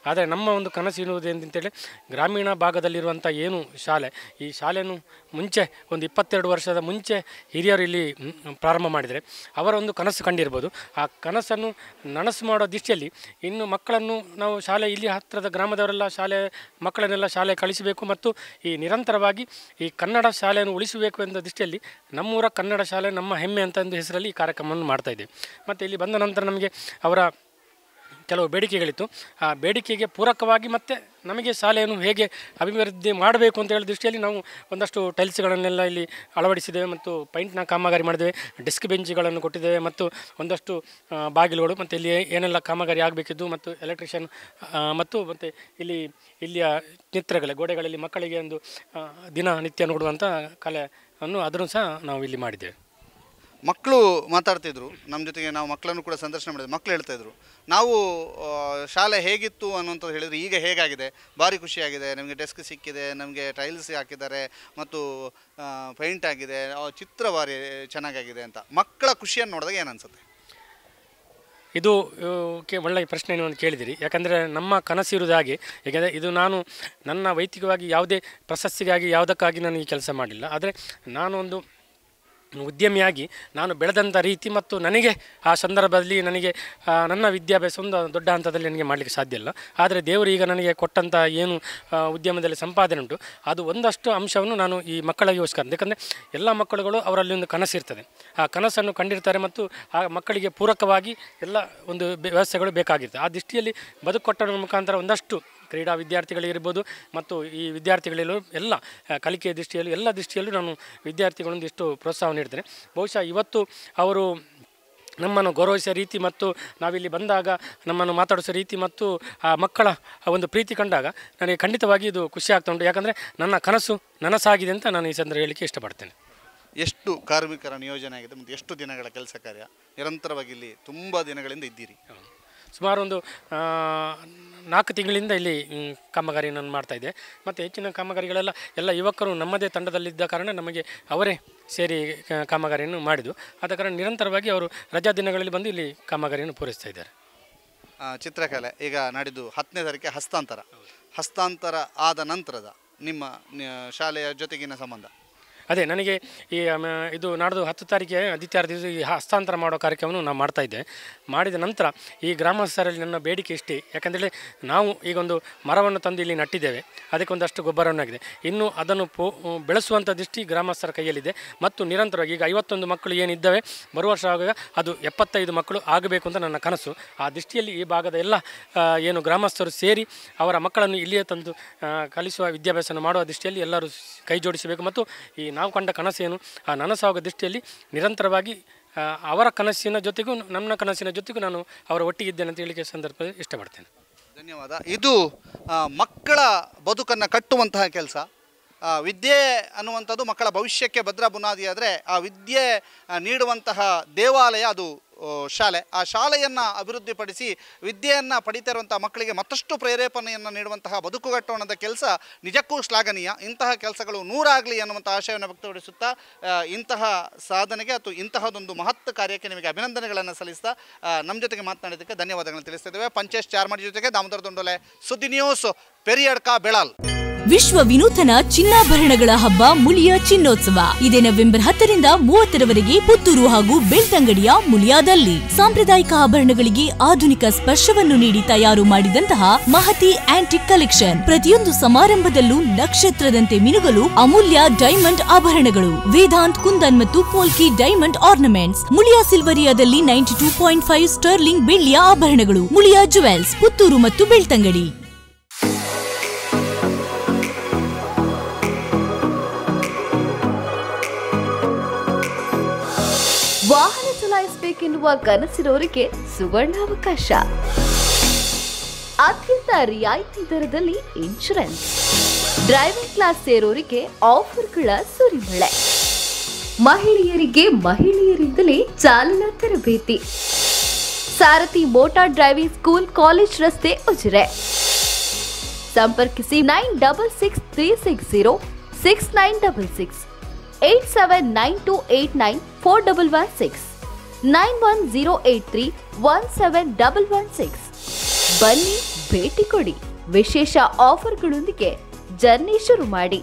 ಆದರೆ ನಮ್ಮ ಒಂದು ಕನಸು ಇರುವುದು ಅಂತೇಳಿ ಗ್ರಾಮೀಣ ಭಾಗದಲ್ಲಿರುವಂಥ ಏನು ಶಾಲೆ, ಈ ಶಾಲೆಯನ್ನು ಮುಂಚೆ ಒಂದು 22 ವರ್ಷದ ಮುಂಚೆ ಹಿರಿಯರು ಇಲ್ಲಿ ಪ್ರಾರಂಭ ಮಾಡಿದರೆ ಅವರ ಒಂದು ಕನಸು ಕಂಡಿರ್ಬೋದು. ಆ ಕನಸನ್ನು ನನಸು ಮಾಡೋ ದೃಷ್ಟಿಯಲ್ಲಿ ಇನ್ನು ಮಕ್ಕಳನ್ನು ನಾವು ಶಾಲೆ ಇಲ್ಲಿ ಹತ್ತಿರದ ಗ್ರಾಮದವರೆಲ್ಲ ಮಕ್ಕಳನ್ನೆಲ್ಲ ಶಾಲೆ ಕಳಿಸಬೇಕು ಮತ್ತು ಈ ನಿರಂತರವಾಗಿ ಈ ಕನ್ನಡ ಶಾಲೆಯನ್ನು ಉಳಿಸಬೇಕು ಎಂದ ದೃಷ್ಟಿಯಲ್ಲಿ ನಮ್ಮೂರ ಕನ್ನಡ ಶಾಲೆ ನಮ್ಮ ಹೆಮ್ಮೆ ಅಂತ ಒಂದು ಹೆಸರಲ್ಲಿ ಈ ಕಾರ್ಯಕ್ರಮವನ್ನು ಮಾಡ್ತಾಯಿದ್ದೇವೆ. ಮತ್ತು ಇಲ್ಲಿ ಬಂದ ನಂತರ ನಮಗೆ ಅವರ ಕೆಲವು ಬೇಡಿಕೆಗಳಿತ್ತು. ಆ ಬೇಡಿಕೆಗೆ ಪೂರಕವಾಗಿ ಮತ್ತು ನಮಗೆ ಶಾಲೆಯನ್ನು ಹೇಗೆ ಅಭಿವೃದ್ಧಿ ಮಾಡಬೇಕು ಅಂತ ಹೇಳೋ ದೃಷ್ಟಿಯಲ್ಲಿ ನಾವು ಒಂದಷ್ಟು ಟೈಲ್ಸ್ಗಳನ್ನೆಲ್ಲ ಇಲ್ಲಿ ಅಳವಡಿಸಿದ್ದೇವೆ ಮತ್ತು ಪೈಂಟ್ನ ಕಾಮಗಾರಿ ಮಾಡಿದ್ದೇವೆ, ಡೆಸ್ಕ್ ಬೆಂಚ್ಗಳನ್ನು ಕೊಟ್ಟಿದ್ದೇವೆ ಮತ್ತು ಒಂದಷ್ಟು ಬಾಗಿಲುಗಳು ಮತ್ತು ಇಲ್ಲಿ ಏನೆಲ್ಲ ಕಾಮಗಾರಿ ಆಗಬೇಕಿದ್ದು ಮತ್ತು ಎಲೆಕ್ಟ್ರಿಷಿಯನ್ ಮತ್ತು ಇಲ್ಲಿಯ ಚಿತ್ರಗಳೇ ಗೋಡೆಗಳಲ್ಲಿ ಮಕ್ಕಳಿಗೆ ಒಂದು ದಿನನಿತ್ಯ ನೋಡುವಂಥ ಕಲೆಯನ್ನು ಅದನ್ನು ಸಹ ನಾವು ಇಲ್ಲಿ ಮಾಡಿದ್ದೇವೆ. ಮಕ್ಕಳು ಮಾತಾಡ್ತಿದ್ರು ನಮ್ಮ ಜೊತೆಗೆ, ನಾವು ಮಕ್ಕಳನ್ನು ಕೂಡ ಸಂದರ್ಶನ ಮಾಡಿದ್ವಿ. ಮಕ್ಕಳು ಹೇಳ್ತಾಯಿದ್ರು ನಾವು ಶಾಲೆ ಹೇಗಿತ್ತು ಅನ್ನುವಂಥದ್ದು ಹೇಳಿದ್ರು, ಈಗ ಹೇಗಾಗಿದೆ, ಭಾರಿ ಖುಷಿಯಾಗಿದೆ, ನಮಗೆ ಡೆಸ್ಕ್ ಸಿಕ್ಕಿದೆ, ನಮಗೆ ಟೈಲ್ಸ್ ಹಾಕಿದ್ದಾರೆ ಮತ್ತು ಪೇಂಟ್ ಆಗಿದೆ, ಚಿತ್ರ ಭಾರಿ ಚೆನ್ನಾಗಾಗಿದೆ ಅಂತ. ಮಕ್ಕಳ ಖುಷಿಯನ್ನು ನೋಡಿದಾಗ ಏನು ಅನಿಸುತ್ತೆ? ಇದು ಒಳ್ಳೆಯ ಪ್ರಶ್ನೆ ನೀವು ಕೇಳಿದಿರಿ. ಯಾಕಂದರೆ ನಮ್ಮ ಕನಸಿರುವುದು ಹಾಗೆ. ಏಕೆಂದರೆ ಇದು ನಾನು ನನ್ನ ವೈಯಕ್ತಿಕವಾಗಿ ಯಾವುದೇ ಪ್ರಶಸ್ತಿಗಾಗಿ ಯಾವುದಕ್ಕಾಗಿ ನಾನು ಈ ಕೆಲಸ ಮಾಡಿಲ್ಲ. ಆದರೆ ನಾನು ಒಂದು ಉದ್ಯಮಿಯಾಗಿ ನಾನು ಬೆಳೆದಂಥ ರೀತಿ ಮತ್ತು ನನಗೆ ಆ ಸಂದರ್ಭದಲ್ಲಿ ನನಗೆ ನನ್ನ ವಿದ್ಯಾಭ್ಯಾಸ ಒಂದು ದೊಡ್ಡ ಹಂತದಲ್ಲಿ ನನಗೆ ಮಾಡಲಿಕ್ಕೆ ಸಾಧ್ಯ ಇಲ್ಲ. ಆದರೆ ದೇವರು ಈಗ ನನಗೆ ಕೊಟ್ಟಂಥ ಏನು ಉದ್ಯಮದಲ್ಲಿ ಸಂಪಾದನೆ ಉಂಟು ಅದು ಒಂದಷ್ಟು ಅಂಶವನ್ನು ನಾನು ಈ ಮಕ್ಕಳಿಗೋಸ್ಕರ, ಯಾಕಂದರೆ ಎಲ್ಲ ಮಕ್ಕಳುಗಳು ಅವರಲ್ಲಿ ಒಂದು ಕನಸಿರ್ತದೆ, ಆ ಕನಸನ್ನು ಕಂಡಿರ್ತಾರೆ ಮತ್ತು ಆ ಮಕ್ಕಳಿಗೆ ಪೂರಕವಾಗಿ ಎಲ್ಲ ಒಂದು ವ್ಯವಸ್ಥೆಗಳು ಬೇಕಾಗಿರ್ತದೆ. ಆ ದೃಷ್ಟಿಯಲ್ಲಿ ಬದುಕು ಕೊಟ್ಟರ ಮುಖಾಂತರ ಒಂದಷ್ಟು ಕ್ರೀಡಾ ವಿದ್ಯಾರ್ಥಿಗಳಿರ್ಬೋದು ಮತ್ತು ಈ ವಿದ್ಯಾರ್ಥಿಗಳಲ್ಲೂ ಎಲ್ಲ ಕಲಿಕೆಯ ದೃಷ್ಟಿಯಲ್ಲೂ ಎಲ್ಲ ದೃಷ್ಟಿಯಲ್ಲೂ ನಾನು ವಿದ್ಯಾರ್ಥಿಗಳೊಂದಿಷ್ಟು ಪ್ರೋತ್ಸಾಹ ನೀಡ್ತೇನೆ. ಬಹುಶಃ ಇವತ್ತು ಅವರು ನಮ್ಮನ್ನು ಗೌರವಿಸೋ ರೀತಿ ಮತ್ತು ನಾವಿಲ್ಲಿ ಬಂದಾಗ ನಮ್ಮನ್ನು ಮಾತಾಡಿಸೋ ರೀತಿ ಮತ್ತು ಆ ಮಕ್ಕಳ ಒಂದು ಪ್ರೀತಿ ಕಂಡಾಗ ನನಗೆ ಖಂಡಿತವಾಗಿ ಇದು ಖುಷಿ ಆಗ್ತಾ ಉಂಟು. ಯಾಕಂದರೆ ನನ್ನ ಕನಸು ನನಸಾಗಿದೆ ಅಂತ ನಾನು ಈ ಸಂದರ್ಭ ಹೇಳಲಿಕ್ಕೆ ಇಷ್ಟಪಡ್ತೇನೆ. ಎಷ್ಟು ಕಾರ್ಮಿಕರ ನಿಯೋಜನೆ ಆಗಿದೆ ಮತ್ತು ಎಷ್ಟು ದಿನಗಳ ಕೆಲಸ ಕಾರ್ಯ ನಿರಂತರವಾಗಿ ಇಲ್ಲಿ ತುಂಬ ದಿನಗಳಿಂದ ಇದ್ದೀರಿ? ಸುಮಾರು ಒಂದು 4 ತಿಂಗಳಿಂದ ಇಲ್ಲಿ ಕಾಮಗಾರಿ ನಾನು ಮಾಡ್ತಾಯಿದ್ದೆ. ಮತ್ತು ಹೆಚ್ಚಿನ ಕಾಮಗಾರಿಗಳೆಲ್ಲ ಎಲ್ಲ ಯುವಕರು ನಮ್ಮದೇ ತಂಡದಲ್ಲಿದ್ದ ಕಾರಣ ನಮಗೆ ಅವರೇ ಸೇರಿ ಕಾಮಗಾರಿಯನ್ನು ಮಾಡಿದ್ದು. ಆದ ಕಾರಣ ನಿರಂತರವಾಗಿ ಅವರು ರಜಾ ದಿನಗಳಲ್ಲಿ ಬಂದು ಇಲ್ಲಿ ಕಾಮಗಾರಿಯನ್ನು ಪೂರೈಸ್ತಾ ಇದ್ದಾರೆ. ಚಿತ್ರಕಲೆ ಈಗ ನಾಡಿದ್ದು 10ನೇ ತಾರೀಕಿಗೆ ಹಸ್ತಾಂತರ ಆದ ನಂತರದ ನಿಮ್ಮ ಶಾಲೆಯ ಜೊತೆಗಿನ ಸಂಬಂಧ? ಅದೇ ನನಗೆ ಈ ಇದು ನಾಡ್ದು 10 ತಾರೀಕಿಗೆ ಆದಿತ್ಯವಾರ ದಿವಸ ಈ ಹಸ್ತಾಂತರ ಮಾಡೋ ಕಾರ್ಯಕ್ರಮವನ್ನು ನಾವು ಮಾಡ್ತಾಯಿದ್ದೆ. ಮಾಡಿದ ನಂತರ ಈ ಗ್ರಾಮಸ್ಥರಲ್ಲಿ ನನ್ನ ಬೇಡಿಕೆ ಇಷ್ಟೇ. ಯಾಕಂದರೆ ನಾವು ಈಗ ಒಂದು ಮರವನ್ನು ತಂದು ಇಲ್ಲಿ ನಟ್ಟಿದ್ದೇವೆ, ಅದಕ್ಕೆ ಒಂದಷ್ಟು ಗೊಬ್ಬರವನ್ನಾಗಿದೆ. ಇನ್ನು ಅದನ್ನು ಬೆಳೆಸುವಂಥ ದೃಷ್ಟಿ ಗ್ರಾಮಸ್ಥರ ಕೈಯಲ್ಲಿದೆ ಮತ್ತು ನಿರಂತರವಾಗಿ ಈಗ 51 ಮಕ್ಕಳು ಏನಿದ್ದಾವೆ ಬರುವ ವರ್ಷ ಆಗುವಾಗ ಅದು 75 ಮಕ್ಕಳು ಆಗಬೇಕು ಅಂತ ನನ್ನ ಕನಸು. ಆ ದೃಷ್ಟಿಯಲ್ಲಿ ಈ ಭಾಗದ ಎಲ್ಲ ಏನು ಗ್ರಾಮಸ್ಥರು ಸೇರಿ ಅವರ ಮಕ್ಕಳನ್ನು ಇಲ್ಲಿಯೇ ತಂದು ಕಲಿಸುವ ವಿದ್ಯಾಭ್ಯಾಸ ಮಾಡುವ ದೃಷ್ಟಿಯಲ್ಲಿ ಎಲ್ಲರೂ ಕೈ ಜೋಡಿಸಬೇಕು ಮತ್ತು ಈ ನಾವು ಕಂಡ ಕನಸೇನು ಆ ನನಸಾಗುವ ದೃಷ್ಟಿಯಲ್ಲಿ ನಿರಂತರವಾಗಿ ಅವರ ಕನಸಿನ ಜೊತೆಗೂ ನನ್ನ ಕನಸಿನ ಜೊತೆಗೂ ನಾನು ಅವರ ಒಟ್ಟಿಗಿದ್ದೇನೆ ಅಂತ ಹೇಳಿಕೆ ಸಂದರ್ಭದಲ್ಲಿ ಇಷ್ಟಪಡ್ತೇನೆ. ಧನ್ಯವಾದ. ಇದು ಮಕ್ಕಳ ಬದುಕನ್ನು ಕಟ್ಟುವಂತಹ ಕೆಲಸ. ವಿದ್ಯೆ ಅನ್ನುವಂಥದ್ದು ಮಕ್ಕಳ ಭವಿಷ್ಯಕ್ಕೆ ಭದ್ರ ಬುನಾದಿ ಆದರೆ ಆ ವಿದ್ಯೆ ನೀಡುವಂತಹ ದೇವಾಲಯ ಅದು ಶಾಲೆ. ಆ ಶಾಲೆಯನ್ನು ಅಭಿವೃದ್ಧಿಪಡಿಸಿ ವಿದ್ಯೆಯನ್ನು ಪಡಿತಾ ಇರುವಂಥ ಮಕ್ಕಳಿಗೆ ಮತ್ತಷ್ಟು ಪ್ರೇರೇಪಣೆಯನ್ನು ನೀಡುವಂತಹ ಬದುಕುಗಟ್ಟೋಣದ ಕೆಲಸ ನಿಜಕ್ಕೂ ಶ್ಲಾಘನೀಯ. ಇಂತಹ ಕೆಲಸಗಳು 100 ಆಗಲಿ ಅನ್ನುವಂಥ ಆಶಯವನ್ನು ವ್ಯಕ್ತಪಡಿಸುತ್ತಾ ಇಂತಹ ಸಾಧನೆಗೆ ಅಥವಾ ಇಂತಹದೊಂದು ಮಹತ್ ಕಾರ್ಯಕ್ಕೆ ನಿಮಗೆ ಅಭಿನಂದನೆಗಳನ್ನು ಸಲ್ಲಿಸ್ತಾ ನಮ್ಮ ಜೊತೆಗೆ ಮಾತನಾಡಿದ್ದಕ್ಕೆ ಧನ್ಯವಾದಗಳನ್ನು ತಿಳಿಸ್ತಿದ್ದೇವೆ. ಪಂಚೇಶ್ ಚಾರ್ಮಾಡಿ ಜೊತೆಗೆ ದಾಮೋದರ ದೊಂಡೋಲೆ, ಸುದ್ದಿ ನ್ಯೂಸ್, ಪೆರಿಯಡ್ಕ, ಬೆಳಾಲ್. ವಿಶ್ವ ವಿನೂತನ ಚಿನ್ನಾಭರಣಗಳ ಹಬ್ಬ ಮುಳಿಯ ಚಿನ್ನೋತ್ಸವ ಇದೇ ನವೆಂಬರ್ 10ರಿಂದ 30ರವರೆಗೆ ಪುತ್ತೂರು ಹಾಗೂ ಬೆಳ್ತಂಗಡಿಯ ಮುಳಿಯಾದಲ್ಲಿ ಸಾಂಪ್ರದಾಯಿಕ ಆಭರಣಗಳಿಗೆ ಆಧುನಿಕ ಸ್ಪರ್ಶವನ್ನು ನೀಡಿ ತಯಾರು ಮಾಡಿದಂತಹ ಮಹತಿ ಆಂಟಿಕ್ ಕಲೆಕ್ಷನ್. ಪ್ರತಿಯೊಂದು ಸಮಾರಂಭದಲ್ಲೂ ನಕ್ಷತ್ರದಂತೆ ಮಿನುಗಲು ಅಮೂಲ್ಯ ಡೈಮಂಡ್ ಆಭರಣಗಳು, ವೇದಾಂತ್, ಕುಂದನ್ ಮತ್ತು ಪೋಲ್ಕಿ ಡೈಮಂಡ್ ಆರ್ನಮೆಂಟ್ಸ್. ಮುಳಿಯಾ ಸಿಲ್ವರಿಯಾದಲ್ಲಿ 92.5 ಸ್ಟರ್ಲಿಂಗ್ ಬೆಳ್ಳಿಯ ಆಭರಣಗಳು. ಮುಳಿಯಾ ಜುವೆಲ್ಸ್, ಪುತ್ತೂರು ಮತ್ತು ಬೆಳ್ತಂಗಡಿ. ವಾಹನ ಚಲಾಯಿಸಬೇಕೆನ್ನುವ ಕನಸಿರೋರಿಗೆ ಸುವರ್ಣಾವಕಾಶ. ಅತ್ಯಂತ ರಿಯಾಯಿತಿ ದರದಲ್ಲಿ ಇನ್ಶೂರೆನ್ಸ್, ಡ್ರೈವಿಂಗ್ ಕ್ಲಾಸ್ ಸೇರೋರಿಗೆ ಆಫರ್ಗಳ ಸುರಿಮಳೆ, ಮಹಿಳೆಯರಿಂದಲೇ ಚಾಲನಾ ತರಬೇತಿ. ಸಾರಥಿ ಮೋಟಾರ್ ಡ್ರೈವಿಂಗ್ ಸ್ಕೂಲ್, ಕಾಲೇಜ್ ರಸ್ತೆ, ಉಜಿರೆ. ಸಂಪರ್ಕಿಸಿ 9663606966 8792894116 9108317116. ಬನ್ನಿ, ಭೇಟಿ ಕೊಡಿ. ವಿಶೇಷ ಆಫರ್ಗಳೊಂದಿಗೆ ಜರ್ನಿ ಶುರು ಮಾಡಿ.